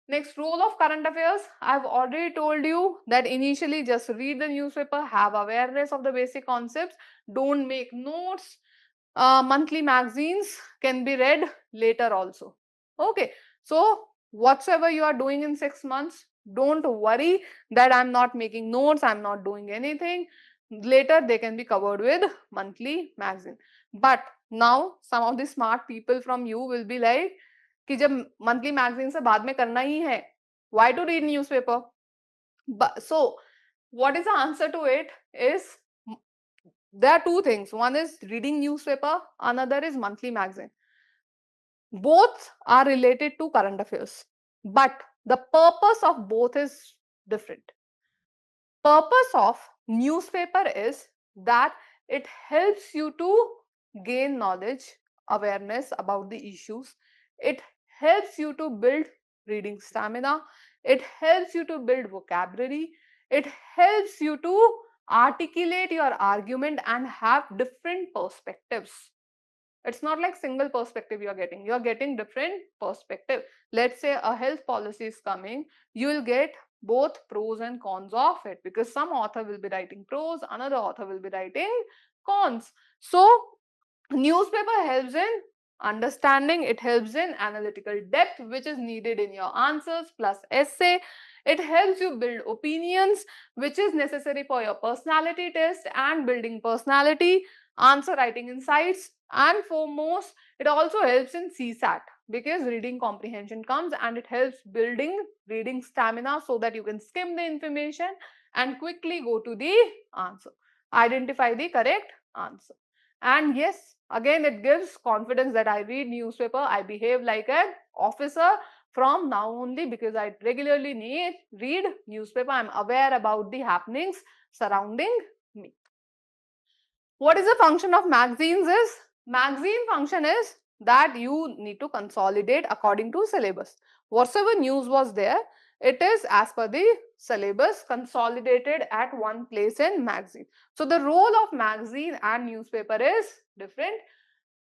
Next, role of current affairs. I've already told you that initially just read the newspaper, have awareness of the basic concepts, don't make notes. Monthly magazines can be read later also. Okay, so whatsoever you are doing in 6 months, don't worry that I'm not making notes, I'm not doing anything. Later they can be covered with monthly magazine. But now some of the smart people from you will be like कि जब monthly magazine से बाद में करना ही है, why to read newspaper? So what is the answer to it is, there are two things. One is reading newspaper, another is monthly magazine. Both are related to current affairs, but the purpose of both is different. Purpose of newspaper is that it helps you to gain knowledge, awareness about the issues. It helps you to build reading stamina. It helps you to build vocabulary. It helps you to articulate your argument and have different perspectives. It's not like single perspective you're getting different perspective. Let's say a health policy is coming, you will get both pros and cons of it, because some author will be writing pros, another author will be writing cons. So newspaper helps in understanding, it helps in analytical depth which is needed in your answers plus essay. It helps you build opinions which is necessary for your personality test and building personality, answer writing insights, and foremost it also helps in CSAT because reading comprehension comes, and it helps building reading stamina so that you can skim the information and quickly go to the answer, identify the correct answer. And yes, again it gives confidence that I read newspaper, I behave like an officer from now only because I regularly read newspaper. I'm aware about the happenings surrounding me. What is the function of magazines is? Magazine function is that you need to consolidate according to syllabus. Whatever news was there, It is as per the syllabus, consolidated at one place in magazine. So the role of magazine and newspaper is different.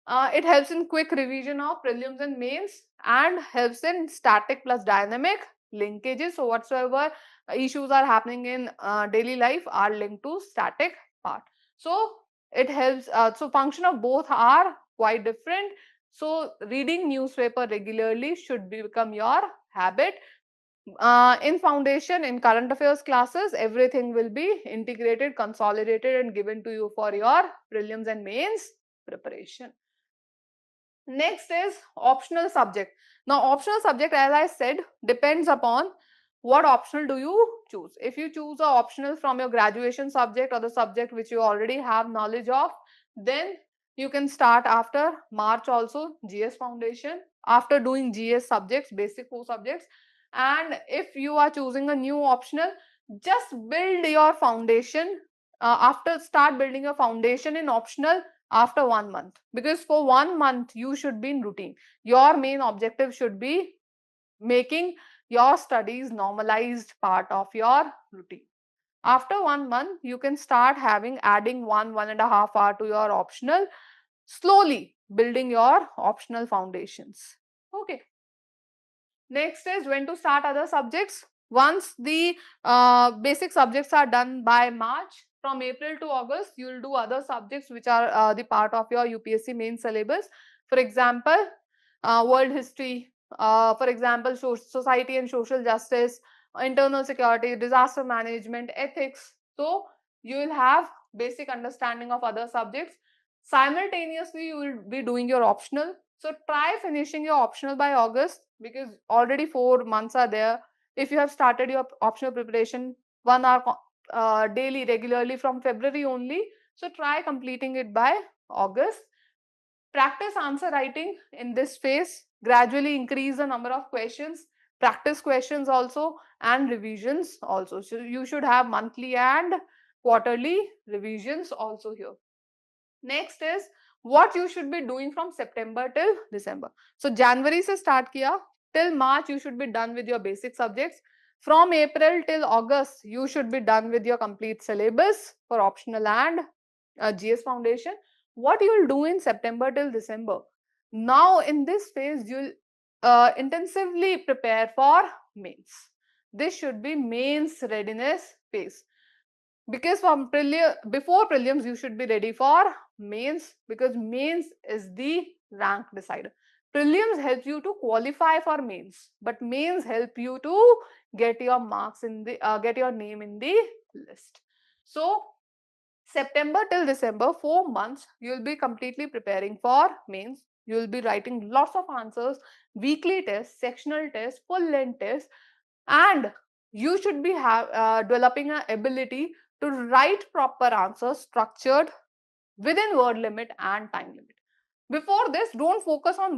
It helps in quick revision of prelims and mains and helps in static plus dynamic linkages. So whatsoever issues are happening in daily life are linked to static part. So it helps, so function of both are quite different. So reading newspaper regularly should become your habit. In foundation, in current affairs classes, everything will be integrated, consolidated and given to you for your prelims and mains preparation. Next is optional subject. Now optional subject, as I said, depends upon what optional do you choose. If you choose a optional from your graduation subject or the subject which you already have knowledge of, then you can start after March also GS foundation, after doing GS subjects, basic 4 subjects. And if you are choosing a new optional, just build your foundation, after start building your foundation in optional after 1 month, because for 1 month you should be in routine. Your main objective should be making your studies normalized part of your routine. After 1 month you can start having adding 1.5 hour to your optional, slowly building your optional foundations. Okay. Next is when to start other subjects. Once the basic subjects are done by March, from April to August, you will do other subjects which are the part of your UPSC main syllabus. For example, world history, for example, society and social justice, internal security, disaster management, ethics. So, you will have basic understanding of other subjects. Simultaneously, you will be doing your optional. So try finishing your optional by August, because already 4 months are there. If you have started your optional preparation 1 hour daily regularly from February only, so try completing it by August. Practice answer writing in this phase. Gradually increase the number of questions, practice questions also, and revisions also. So you should have monthly and quarterly revisions also here. Next is what you should be doing from September till December. So January se start kiya, till March you should be done with your basic subjects. From April till August you should be done with your complete syllabus for optional and GS foundation. What you will do in September till December? Now in this phase you will intensively prepare for mains. This should be mains readiness phase, because from before prelims you should be ready for mains, because mains is the rank decider. Prelims helps you to qualify for mains, but mains help you to get your marks in the get your name in the list. So September till December, 4 months, you will be completely preparing for mains. You will be writing lots of answers, weekly tests, sectional tests, full length tests, and you should be developing an ability to write proper answers structured within word limit and time limit. Before this, don't focus on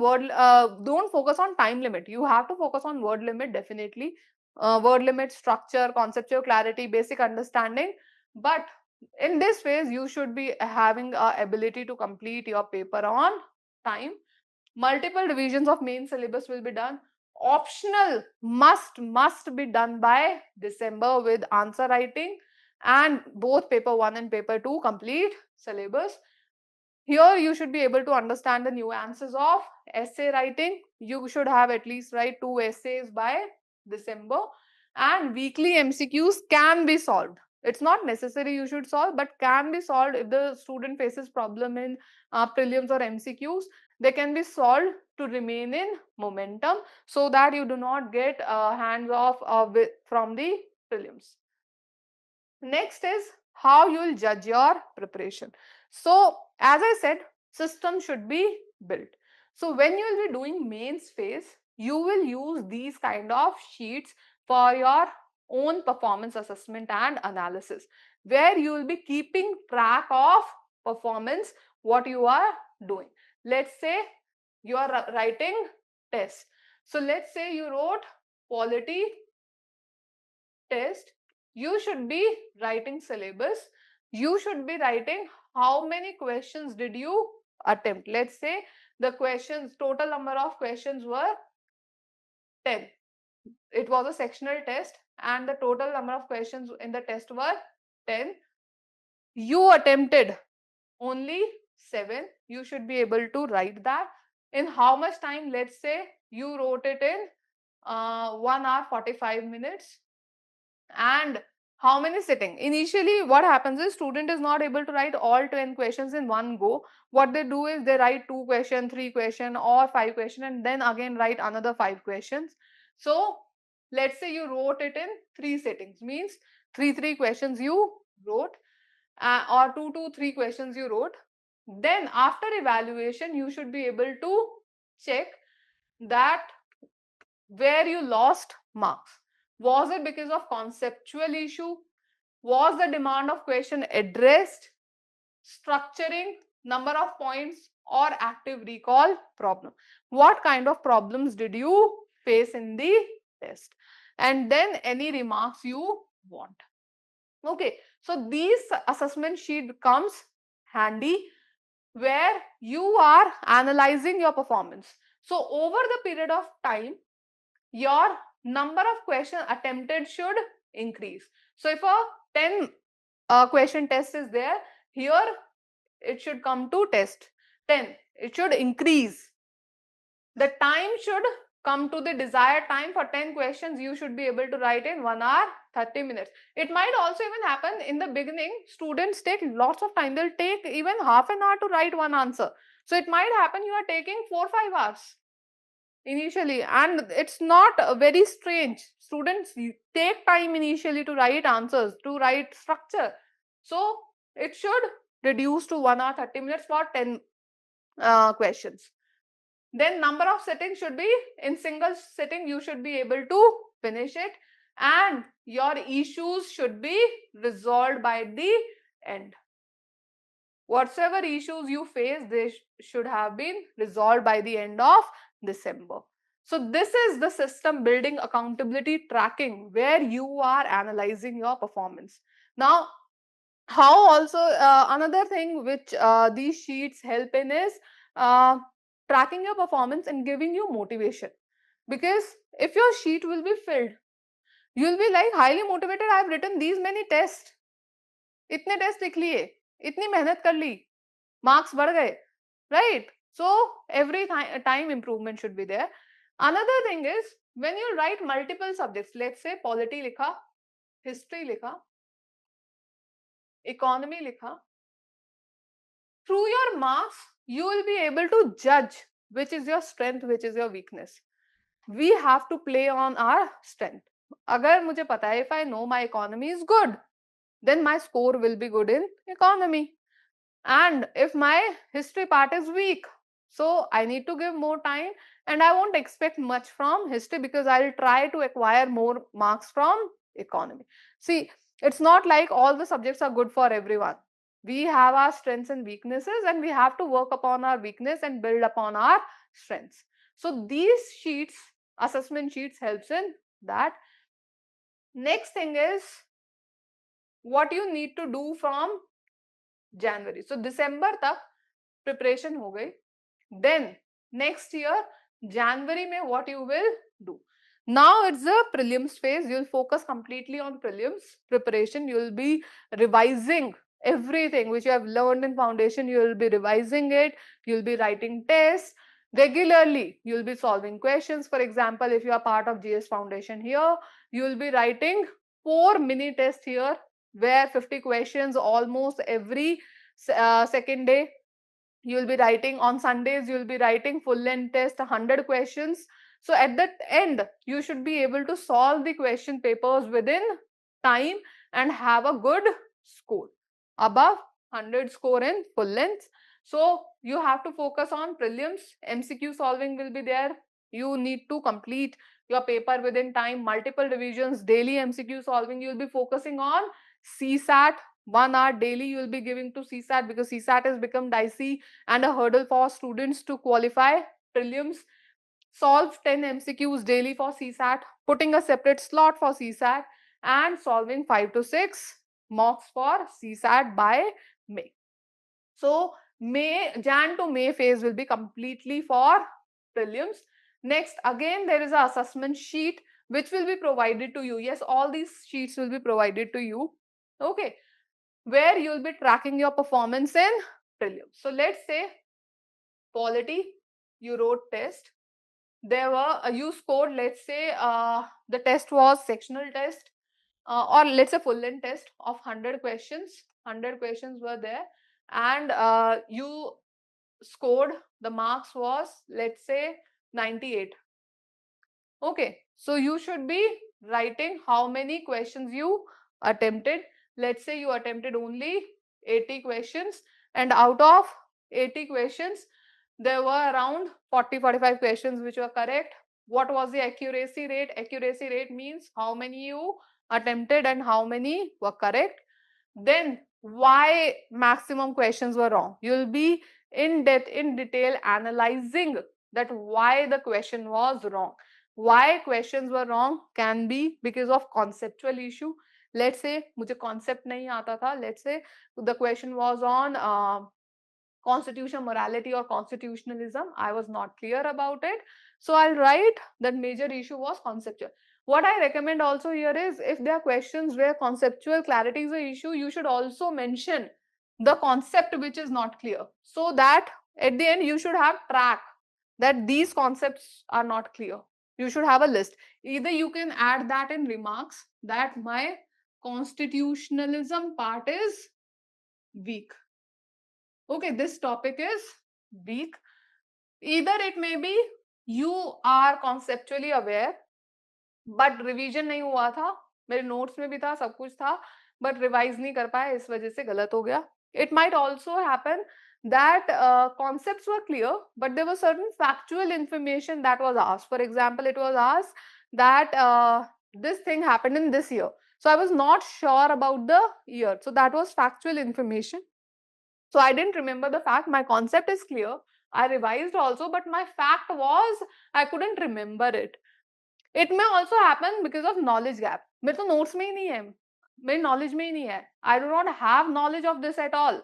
time limit. You have to focus on word limit definitely. Word limit, structure, conceptual clarity, basic understanding. But in this phase, you should be having a ability to complete your paper on time. Multiple revisions of main syllabus will be done. Optional must be done by December with answer writing, and both paper 1 and paper 2 complete syllabus. Here you should be able to understand the nuances of essay writing. You should have at least write 2 essays by December, and weekly MCQs can be solved. It's not necessary you should solve, but can be solved if the student faces problem in prelims or MCQs. They can be solved to remain in momentum, so that you do not get hands off from the prelims. Next is how you will judge your preparation. So as I said, system should be built. So when you will be doing mains phase, you will use these kind of sheets for your own performance assessment and analysis, where you will be keeping track of performance, what you are doing. Let's say you are writing test. So let's say you wrote polity test. You should be writing syllabus. You should be writing how many questions did you attempt. Let's say the questions, total number of questions were 10. it was a sectional test and the total number of questions in the test were 10. You attempted only 7. You should be able to write that. In how much time? Let's say you wrote it in 1 hour 45 minutes. And how many sitting? Initially, what happens is student is not able to write all 10 questions in one go. What they do is they write 2 question, 3 question or 5 question and then again write another 5 questions. So let's say you wrote it in 3 sittings, means 3 questions you wrote or 2 to 3 questions you wrote. Then after evaluation, you should be able to check that where you lost marks. Was it because of conceptual issue? Was the demand of question addressed? Structuring, number of points or active recall problem? What kind of problems did you face in the test? And then any remarks you want. Okay, so these assessment sheet becomes handy where you are analyzing your performance. So over the period of time, your number of questions attempted should increase. So if a 10 question test is there, here it should come to test 10. It should increase. The time should come to the desired time. For 10 questions, you should be able to write in 1 hour 30 minutes. It might also even happen in the beginning, students take lots of time. They'll take even half an hour to write one answer. So it might happen you are taking 4-5 hours initially, and it's not very strange. Students take time initially to write answers, to write structure. So it should reduce to 1 hour 30 minutes for 10 questions. Then number of sittings should be, in single sitting you should be able to finish it, and your issues should be resolved by the end. Whatsoever issues you face, they should have been resolved by the end of December. So this is the system building accountability tracking where you are analyzing your performance. Now, how also another thing which these sheets help in is tracking your performance and giving you motivation. Because if your sheet will be filled, you will be like highly motivated. I have written these many tests. इतने test लिख लिए, इतनी मेहनत कर ली, marks बढ़ गए, right? So every time improvement should be there. Another thing is when you write multiple subjects, let's say polity लिखा, history लिखा, economy लिखा, through your marks you will be able to judge which is your strength, which is your weakness. We have to play on our strength. अगर मुझे पता है, if I know my economy is good, then my score will be good in economy. And if my history part is weak, so I need to give more time and I won't expect much from history because I'll try to acquire more marks from economy. See, it's not like all the subjects are good for everyone. We have our strengths and weaknesses and we have to work upon our weakness and build upon our strengths. So these sheets, assessment sheets, helps in that. Next thing is what you need to do from January. So December तक preparation हो गई. Then next year January में what you will do. Now it's the prelims phase. You'll focus completely on prelims preparation. You'll be revising everything which you have learned in foundation. You'll be revising it. You'll be writing tests regularly. You'll be solving questions. For example, if you are part of GS Foundation here, you'll be writing 4 mini tests here where 50 questions almost every second day. You will be writing on Sundays, you will be writing full length test, 100 questions. So at the end, you should be able to solve the question papers within time and have a good score, above 100 score in full length. So you have to focus on prelims. MCQ solving will be there. You need to complete your paper within time, multiple revisions, daily MCQ solving. You will be focusing on CSAT. 1 hour daily you will be giving to CSAT because CSAT has become dicey and a hurdle for students to qualify prelims. Solve 10 MCQs daily for CSAT, putting a separate slot for CSAT and solving 5 to 6 mocks for CSAT by May. So Jan to May phase will be completely for prelims. Next, again there is an assessment sheet which will be provided to you. Yes, all these sheets will be provided to you. Okay, where you will be tracking your performance in prelims. So let's say polity, you wrote test. There were you scored, let's say the test was sectional test, or let's say full length test of 100 questions. 100 questions were there, and you scored, the marks was, let's say, 98. Okay, so you should be writing how many questions you attempted. Let's say you attempted only 80 questions, and out of 80 questions, there were around 40-45 questions which were correct. What was the accuracy rate? Accuracy rate means how many you attempted and how many were correct. Then why maximum questions were wrong? You will be in detail analyzing that why the question was wrong. Why questions were wrong can be because of conceptual issue. Let's say मुझे concept नहीं आता था. Let's say the question was on constitutional morality or constitutionalism. I was not clear about it, so I'll write that major issue was conceptual. What I recommend also here is, if there are questions where conceptual clarity is the issue, you should also mention the concept which is not clear, so that at the end you should have track that these concepts are not clear. You should have a list. Either you can add that in remarks that my constitutionalism part is weak. Okay, this topic is weak. Either it may be you are conceptually aware, but revision नहीं हुआ था, मेरे notes में भी था, सब कुछ था, but revise नहीं कर पाए, इस वजह से गलत हो गया. It might also happen that concepts were clear, but there was certain factual information that was asked. For example, it was asked that this thing happened in this year. So I was not sure about the year. So that was factual information. So I didn't remember the fact. My concept is clear. I revised also, but my fact was I couldn't remember it. It may also happen because of knowledge gap. मेरे तो notes में ही नहीं है, मेरी knowledge में ही नहीं है. I do not have knowledge of this at all.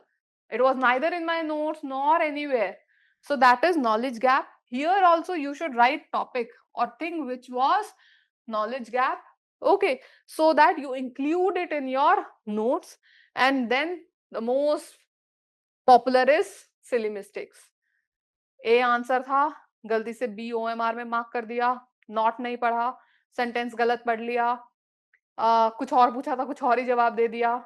It was neither in my notes nor anywhere. So that is knowledge gap. Here also you should write topic or thing which was knowledge gap. Okay, so that you include it in your notes. And then the most popular is silly mistakes. A answer था, गलती से B OMR में mark कर दिया, not नहीं पढ़ा, sentence गलत पढ़ लिया, कुछ और पूछा था, कुछ और ही जवाब दे दिया.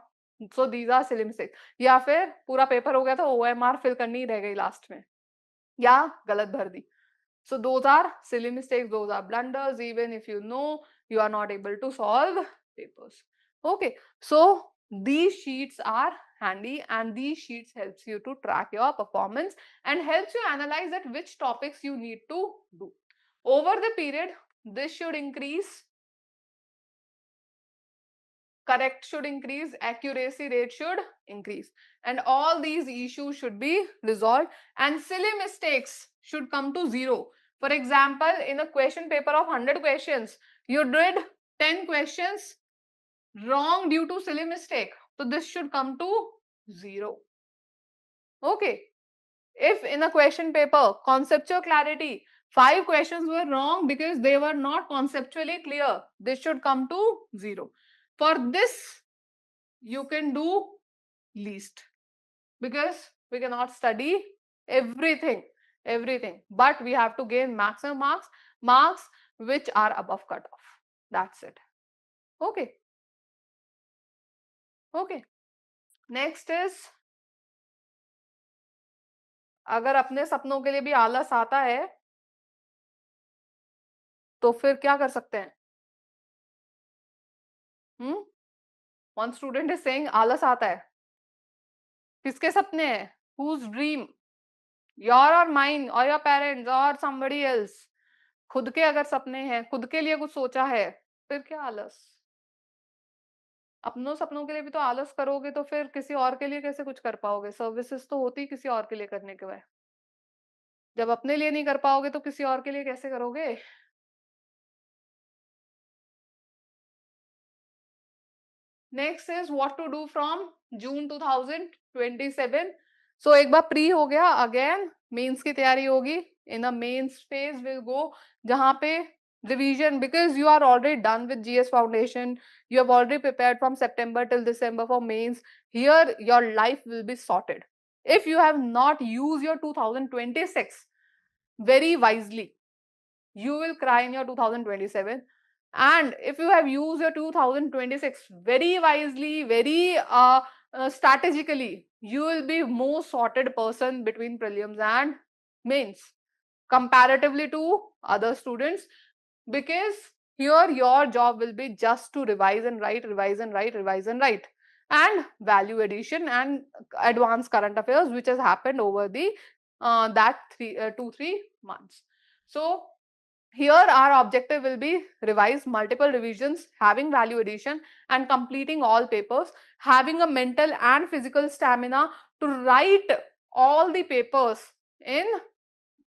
So these are silly mistakes. या फिर पूरा पेपर हो गया था, OMR फिल करनी ही रह गई लास्ट में, या गलत भर दी. So those are silly mistakes, those are blunders, even if you know you are not able to solve papers. Okay, so these sheets are handy, and these sheets helps you to track your performance and helps you analyze that which topics you need to do. Over the period, this should increase, correct should increase, accuracy rate should increase, and all these issues should be resolved, and silly mistakes should come to zero. For example, in a question paper of 100 questions, you did 10 questions wrong due to silly mistake. So this should come to zero. Okay. If in a question paper, conceptual clarity, 5 questions were wrong because they were not conceptually clear, this should come to zero. For this, you can do least, because we cannot study everything, but we have to gain maximum marks which are above cutoff. That's it. Okay. Okay. Next is, अगर अपने सपनों के लिए भी आलस आता है तो फिर क्या कर सकते हैं? One student is saying आलस आता है. किसके सपने हैं? Whose dream? Your or mine or your parents or somebody else? खुद के अगर सपने हैं, खुद के लिए कुछ सोचा है, फिर क्या आलस? अपनों सपनों के लिए भी तो आलस करोगे तो फिर किसी और के लिए कैसे कुछ कर पाओगे? सर्विसेज तो होती किसी और के लिए करने के बाद. जब अपने लिए नहीं कर पाओगे तो किसी और के लिए कैसे करोगे? Next is what to do from June 2027. So एक बार प्री हो गया, अगेन मेंस की तैयारी होगी. इन अ मेंस फेज विल गो, जहां पे revision, because you are already done with GS foundation, you have already prepared from September till December for mains. Here your life will be sorted if you have not used your 2026 very wisely. You will cry in your 2027. And if you have used your 2026 very wisely, very strategically, you will be more sorted person between prelims and mains comparatively to other students, because here your job will be just to revise and write, revise and write, revise and write, and value addition and advanced current affairs, which has happened over the that 2-3 months. So here our objective will be revise multiple revisions, having value addition and completing all papers, having a mental and physical stamina to write all the papers in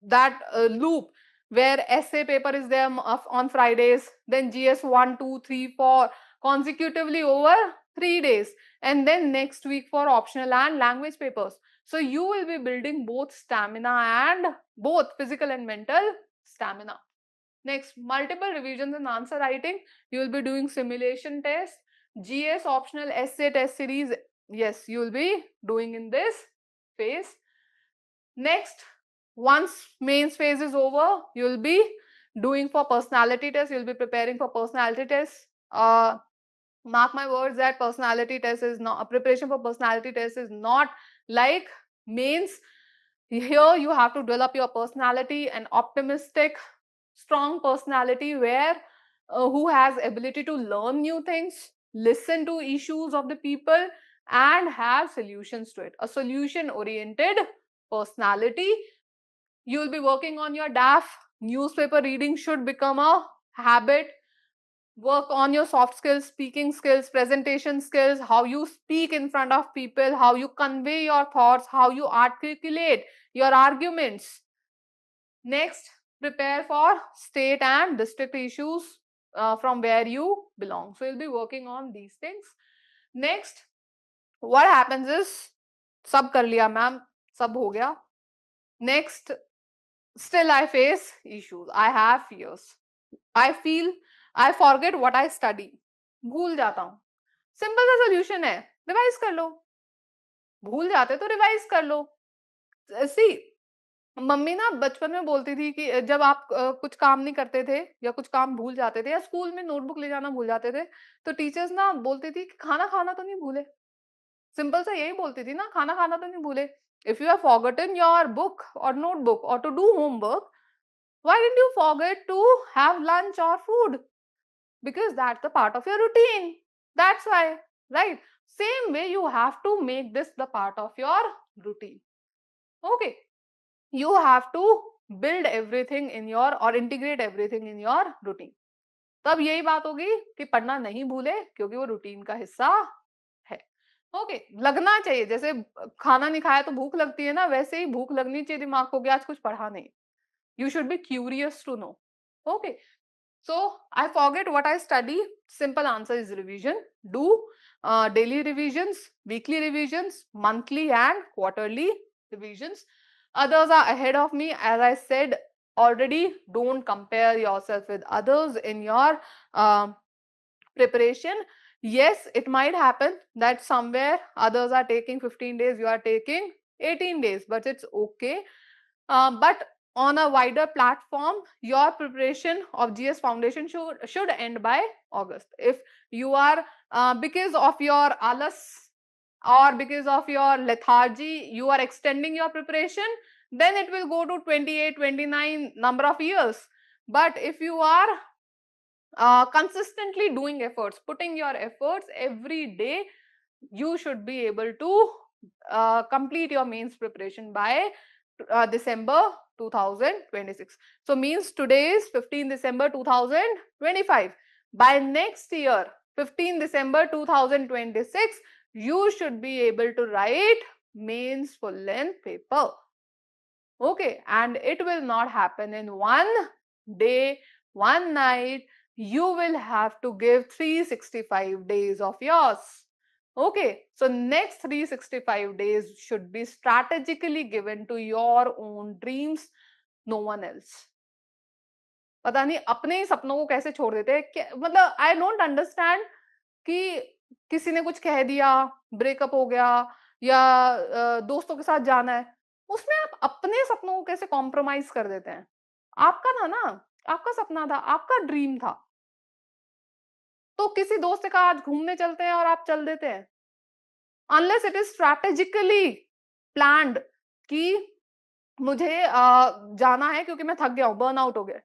that loop, where essay paper is there on Fridays, then GS 1, 2, 3, 4 consecutively over 3 days, and then next week for optional and language papers. So you will be building both stamina and both physical and mental stamina. Next, multiple revisions and answer writing. You will be doing simulation test, GS optional essay test series. Yes, you will be doing in this phase. Next, once mains phase is over, you will be doing for personality test. You will be preparing for personality tests. Mark my words that personality test is not, preparation for personality test is not like mains. Here you have to develop your personality, an optimistic, strong personality where who has ability to learn new things, listen to issues of the people, and have solutions to it. A solution oriented personality. You will be working on your DAF. Newspaper reading should become a habit. Work on your soft skills, speaking skills, presentation skills, how you speak in front of people, how you convey your thoughts, how you articulate your arguments. Next, prepare for state and district issues from where you belong. So you'll be working on these things. Next, what happens is, सब कर लिया ma'am, सब हो गया. Next, still I face issues. I have fears. I feel I forget what I study. भूल जाता हूँ. Simple सा सोल्यूशन है, रिवाइज कर लो. भूल जाते तो रिवाइज कर लो. सी, मम्मी ना बचपन में बोलती थी कि जब आप कुछ काम नहीं करते थे या कुछ काम भूल जाते थे या स्कूल में नोटबुक ले जाना भूल जाते थे, तो टीचर्स ना बोलती थी कि खाना खाना तो नहीं भूले. सिंपल सा यही बोलती थी ना, खाना खाना तो नहीं भूले. If you have forgotten your book और नोटबुक और to do homework, why didn't you forget to have lunch or food? Because that's the part of your routine. That's why, right? Same way you have to make this the part of your routine. Okay, you have to build everything in your or integrate everything in your routine. तब यही बात होगी कि पढ़ना नहीं भूले, क्योंकि वो रूटीन का हिस्सा है. ओके, लगना चाहिए. जैसे खाना नहीं खाया तो भूख लगती है ना, वैसे ही भूख लगनी चाहिए दिमाग को कि आज कुछ पढ़ा नहीं. You should be curious to know. Okay, so I forget what I study. Simple answer is revision. Do daily revisions, weekly revisions, monthly and quarterly revisions. Others are ahead of me. As I said already, don't compare yourself with others in your preparation. Yes, it might happen that somewhere others are taking 15 days, you are taking 18 days, but it's okay. But on a wider platform, your preparation of GS foundation should end by August. If you are because of your alas or because of your lethargy, you are extending your preparation, then it will go to 28, 29 number of years. But if you are consistently doing efforts, putting your efforts every day, you should be able to complete your mains preparation by December 2026. So means today is 15 December 2025. By next year, 15 December 2026, you should be able to write mains full length paper. Okay, and it will not happen in one day, one night. You will have to give 365 days of yours. Okay, so next 365 days should be strategically given to your own dreams, no one else. पता नहीं अपने ही सपनों को कैसे छोड़ देते हैं। मतलब आई डोंट अंडरस्टैंड कि किसी ने कुछ कह दिया, ब्रेकअप हो गया या दोस्तों के साथ जाना है, उसमें आप अपने सपनों को कैसे कॉम्प्रोमाइज कर देते हैं? आपका था ना, आपका सपना था, आपका ड्रीम था, तो किसी दोस्त से कहा आज घूमने चलते हैं और आप चल देते हैं, unless it is strategically planned कि मुझे जाना है क्योंकि मैं थक गया हूं, बर्न आउट हो गया।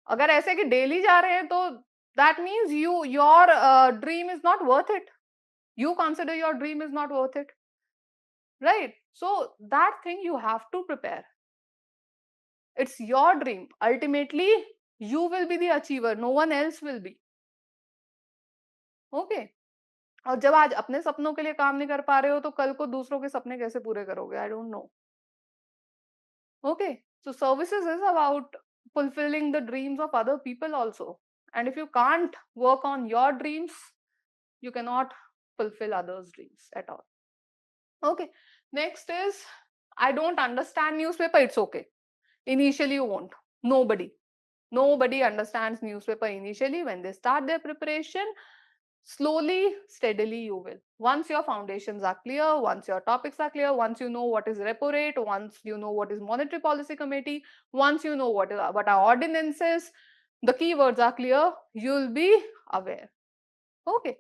अगर ऐसे कि डेली जा रहे हैं तो that means your dream is not worth it, you consider your dream is not worth it, right? So that thing you have to prepare. It's your dream. Ultimately, you will be the achiever. No one else will be. Okay? और जब आज अपने सपनों के लिए काम नहीं कर पा रहे हो तो कल को दूसरों के सपने कैसे पूरे करोगे? I don't know. Okay? So services is about fulfilling the dreams of other people also. And if you can't work on your dreams, you cannot fulfill others' dreams at all. Okay. Next is, I don't understand newspaper. It's okay. Initially you won't. Nobody understands newspaper initially. When they start their preparation, slowly, steadily you will. Once your foundations are clear, once your topics are clear, once you know what is repo rate, once you know what is monetary policy committee, once you know what are ordinances, the keywords are clear, you'll be aware. Okay.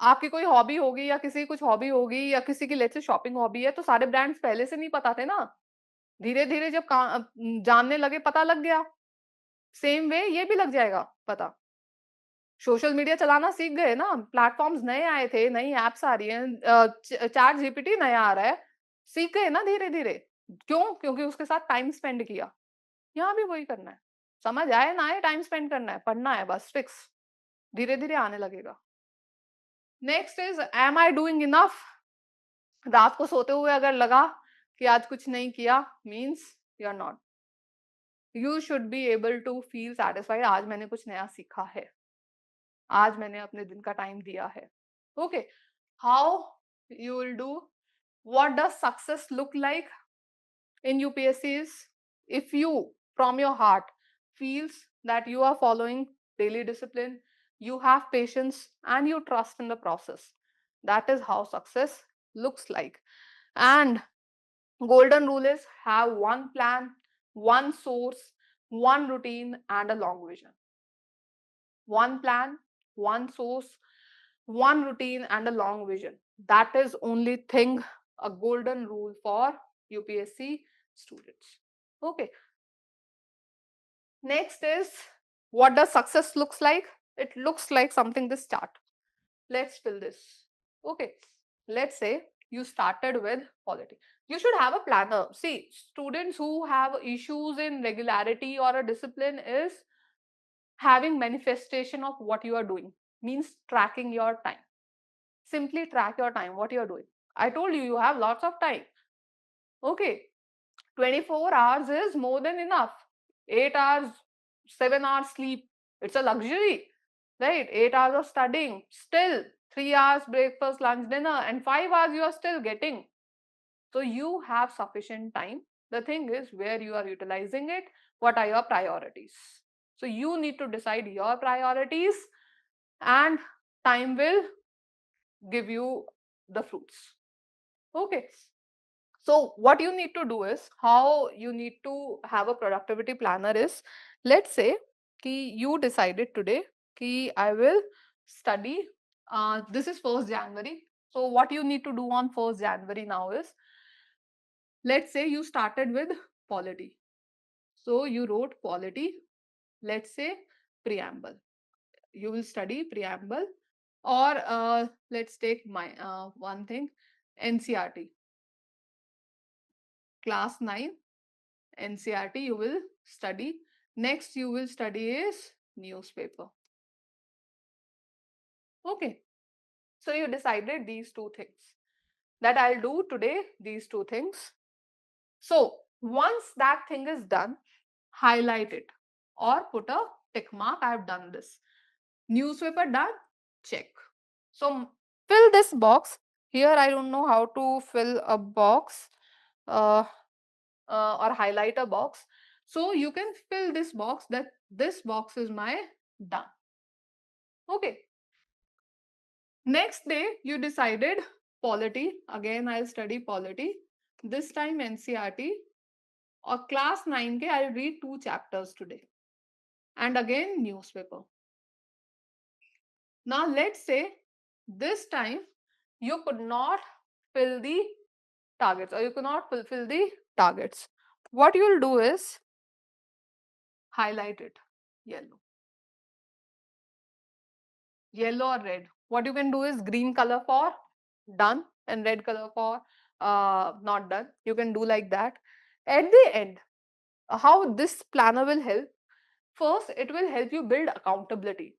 आपकी कोई hobby होगी या किसी की कुछ hobby होगी या किसी की लेट्स से शॉपिंग हॉबी है, तो सारे ब्रांड्स पहले से नहीं पता थे ना। धीरे धीरे जब जानने लगे, पता लग गया। सेम वे ये भी लग जाएगा पता। सोशल मीडिया चलाना सीख गए ना, प्लेटफॉर्म्स नए आए थे, नई एप्स आ रही हैं, चैट जीपीटी नया आ रहा है, सीख गए ना धीरे धीरे। क्यों? क्योंकि उसके साथ टाइम स्पेंड किया। यहाँ भी वही करना है, समझ आए ना आए टाइम स्पेंड करना है, पढ़ना है बस, फिक्स। धीरे धीरे आने लगेगा। Next is, am I doing enough? रात को सोते हुए अगर लगा कि आज कुछ नहीं किया, means you are not. You should be able to feel satisfied, आज मैंने कुछ नया सीखा है, आज मैंने अपने दिन का टाइम दिया है। Okay, how you will do, what does success look like in UPSC is, if you from your heart feels that you are following daily discipline, you have patience and you trust in the process, that is how success looks like. And golden rule is, have one plan, one source, one routine and a long vision. One plan, one source, one routine and a long vision. That is only thing, a golden rule for UPSC students. Okay. Next is, what does success looks like? It looks like something this chart. Let's fill this. Okay. Let's say you started with polity. You should have a planner. See, students who have issues in regularity or a discipline is having manifestation of what you are doing, means tracking your time. Simply track your time, what you are doing. I told you, you have lots of time. Okay. 24 hours is more than enough. 8 hours, 7 hours sleep, it's a luxury, right? 8 hours of studying, still 3 hours breakfast, lunch, dinner, and 5 hours you are still getting. So you have sufficient time. The thing is where you are utilizing it, what are your priorities. So you need to decide your priorities and time will give you the fruits. Okay. So what you need to do is, how you need to have a productivity planner is, let's say कि you decided today कि I will study, this is 1st January. So what you need to do on 1st January now is, let's say you started with polity. So you wrote polity, let's say preamble. You will study preamble, or let's take my one thing, NCRT. Class 9 NCRT you will study. Next you will study is newspaper. Okay. So you decided these two things, that I'll do today these two things. So once that thing is done, highlight it or put a tick mark, I have done this. Newspaper done, check. So fill this box. Here I don't know how to fill a box or highlight a box. So you can fill this box, that this box is my done. Okay. Next day you decided polity. Again I'll study polity. This time NCERT. Or class 9 ke I'll read 2 chapters today. And again newspaper. Now let's say this time you could not fill the targets, or you could not fulfill the targets. What you'll do is highlight it yellow. Yellow or red. What you can do is green color for done and red color for not done. You can do like that. At the end, how this planner will help? First, it will help you build accountability.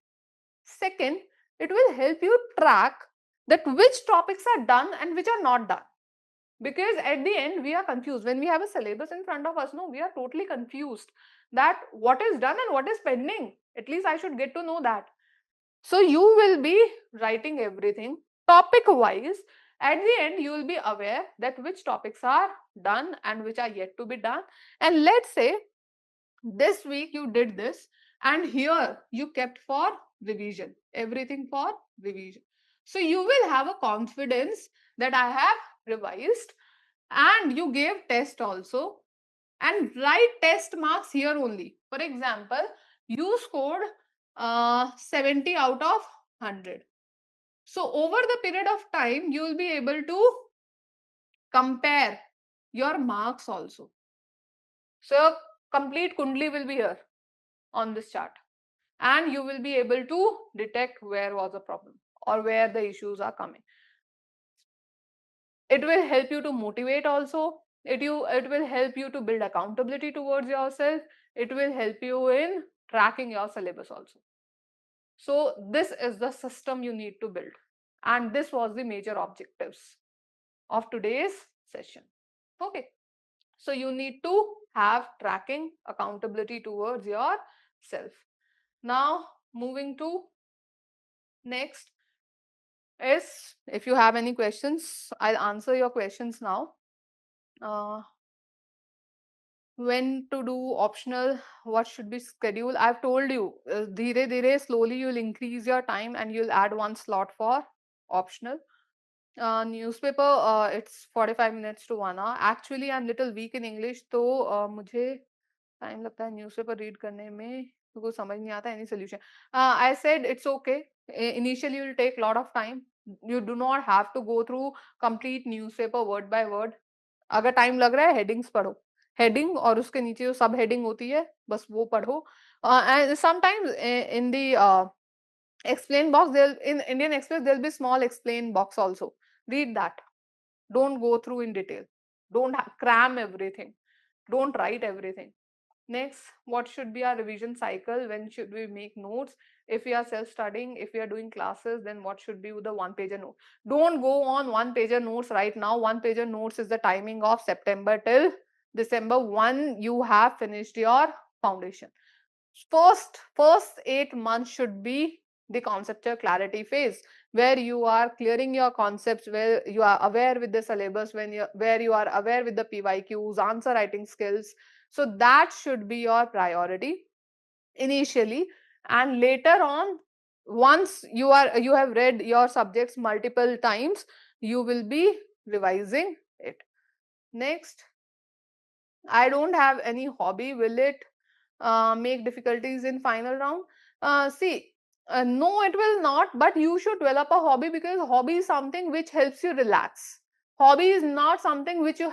Second, it will help you track that which topics are done and which are not done. Because at the end, we are confused. When we have a syllabus in front of us, no, we are totally confused that what is done and what is pending. At least I should get to know that. So you will be writing everything topic wise. At the end, you will be aware that which topics are done and which are yet to be done. And let's say this week you did this, and here you kept for revision, everything for revision. So you will have a confidence that I have revised, and you gave test also, and write test marks here only. For example, you scored 70 out of 100. So over the period of time, you will be able to compare your marks also. So complete kundli will be here on this chart, and you will be able to detect where was the problem or where the issues are coming. It will help you to motivate also. It will help you to build accountability towards yourself. It will help you in tracking your syllabus also. So this is the system you need to build, and this was the major objectives of today's session. Okay, so you need to have tracking, accountability towards yourself. Now moving to next is, if you have any questions, I'll answer your questions now. When to do optional, what should be scheduled? I've told you, dheere dheere, slowly you'll increase your time and you'll add one slot for optional. Newspaper, it's 45 minutes to 1 hour. Actually, I'm little weak in English, तो मुझे time लगता है newspaper read करने में, क्योंकि समझ नहीं आता any solution. I said it's okay. Initially, you'll take lot of time. You do not have to go through complete newspaper word by word. अगर टाइम लग रहा है, हेडिंग्स पढ़ो. हेडिंग और उसके नीचे जो सब हेडिंग होती है, बस वो पढ़ो. And sometimes in the explain box, in Indian Express there'll be small explain box also. Read that. Don't go through in detail. Don't cram everything. Don't write everything. Next, what should be our revision cycle? When should we make notes? If we are self-studying, if we are doing classes, then what should be the one-pager note? Don't go on one-pager notes right now. One-pager notes is the timing of September till December 1. You have finished your foundation. First 8 months should be the conceptual clarity phase, where you are clearing your concepts, where you are aware with the syllabus, where you are aware with the PYQs, answer writing skills. So that should be your priority initially, and later on, once you have read your subjects multiple times, you will be revising it. Next, I don't have any hobby. Will it make difficulties in final round? No, it will not, but you should develop a hobby, because hobby is something which helps you relax. Hobby is not something which you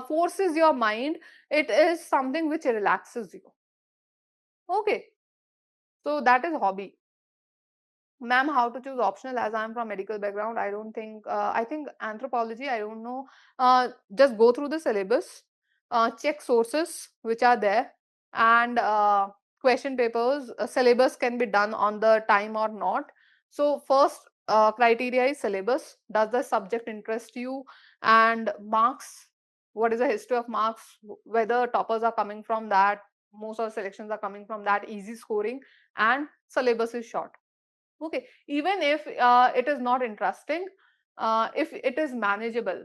forces your mind. It is something which relaxes you. Okay, so that is hobby. Ma'am, how to choose optional? As I'm from medical background, I don't think, I think anthropology, I don't know. Just go through the syllabus, check sources which are there, and question papers. Syllabus can be done on the time or not. So first criteria is syllabus. Does the subject interest you? And marks. What is the history of marks? Whether toppers are coming from that, most of the selections are coming from that, easy scoring, and syllabus is short. Okay, even if it is not interesting, if it is manageable,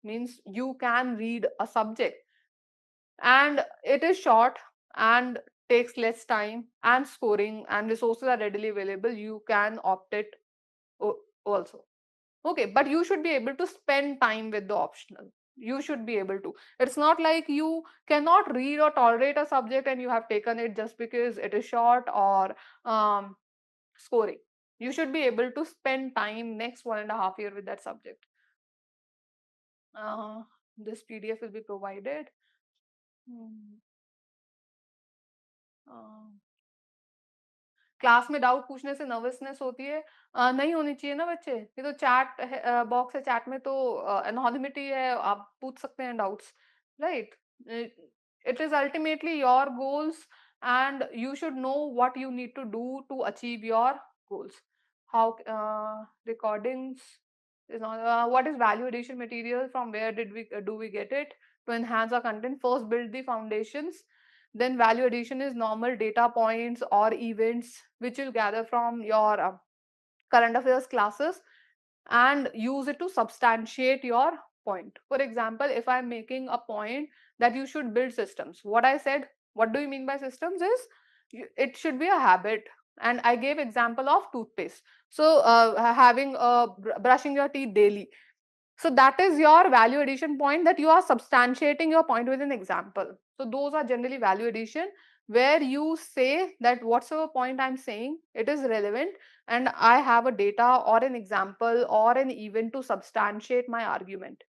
means you can read a subject and it is short, and takes less time and scoring and resources are readily available, you can opt it also. Okay, but you should be able to spend time with the optional. You should be able to. It's not like you cannot read or tolerate a subject and you have taken it just because it is short or scoring. You should be able to spend time next 1.5 years with that subject. Uh, this PDF will be provided. Hmm. Class में doubt पूछने से nervousness होती है, नहीं होनी चाहिए ना बच्चे, ये तो चैट बॉक्स है, चैट में तो एनोनिमिटी है, आप पूछ सकते हैं doubts, right? It is ultimately your goals and you should know what you need to do to achieve your goals. How recordings is not, what is value addition material, from where did we do we get it to enhance our content? First build the foundations, then value addition is normal data points or events which you'll gather from your current affairs classes and use it to substantiate your point. For example, if I'm making a point that you should build systems, what I said, what do you mean by systems is it should be a habit. And I gave example of toothpaste. So having brushing your teeth daily, so that is your value addition point, that you are substantiating your point with an example. So those are generally value addition, where you say that whatsoever point I'm saying, it is relevant and I have a data or an example or an event to substantiate my argument.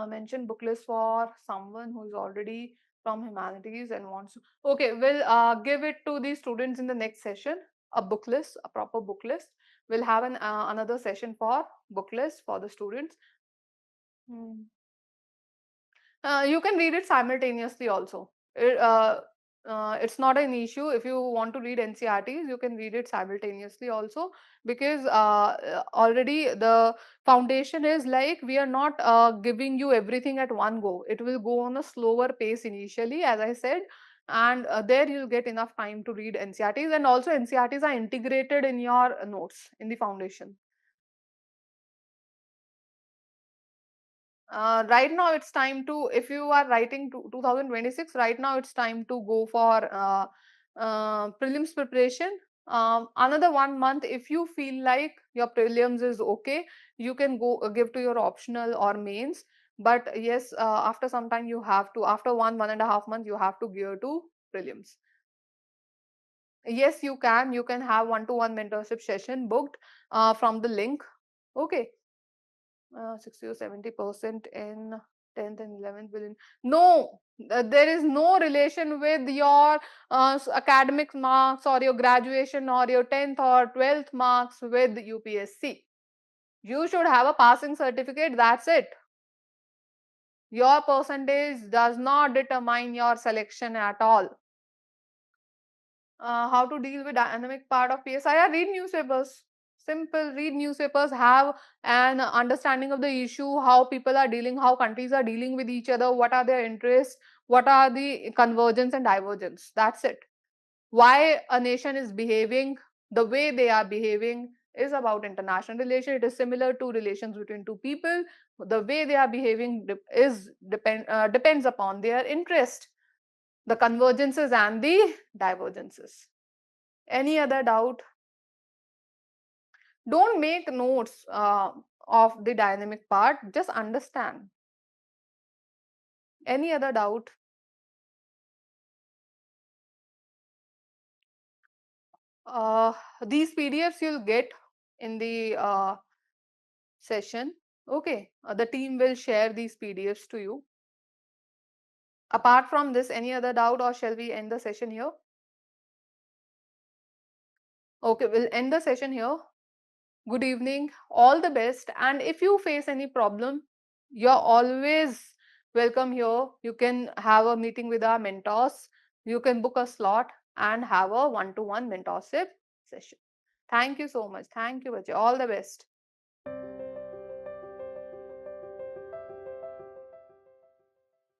Mention book list for someone who is already from humanities and wants to. Okay, we'll give it to the students in the next session. A book list, a proper book list. We'll have another session for book list for the students. Hmm. You can read it simultaneously also. It's not an issue. If you want to read NCRTs, you can read it simultaneously also, because already the foundation is like, we are not giving you everything at one go. It will go on a slower pace initially, as I said, and there you'll get enough time to read NCRTs, and also NCRTs are integrated in your notes in the foundation. Right now it's time to, if you are writing to 2026, right now it's time to go for prelims preparation. Another 1 month, if you feel like your prelims is okay, you can go give to your optional or mains. But yes, after some time you have to, after 1.5 months, you have to gear to prelims. Yes, you can have one-to-one mentorship session booked from the link. Okay. 60 or 70% in 10th and 11th will no, there is no relation with your academic marks or your graduation or your 10th or 12th marks with UPSC. You should have a passing certificate, that's it. Your percentage does not determine your selection at all. How to deal with dynamic part of PSI? Read newspapers. Simple, read newspapers, have an understanding of the issue, how people are dealing, how countries are dealing with each other, what are their interests, what are the convergence and divergence. That's it. Why a nation is behaving the way they are behaving is about international relations. It is similar to relations between two people. The way they are behaving depends upon their interest, the convergences and the divergences. Any other doubt? Don't make notes of the dynamic part, just understand. Any other doubt? These PDFs you'll get in the session. Okay, the team will share these PDFs to you. Apart from this, any other doubt, or shall we end the session here? Okay, we'll end the session here. Good evening, all the best. And if you face any problem, you're always welcome here. You can have a meeting with our mentors. You can book a slot and have a one-to-one mentorship session. Thank you so much. Thank you, Bache. All the best.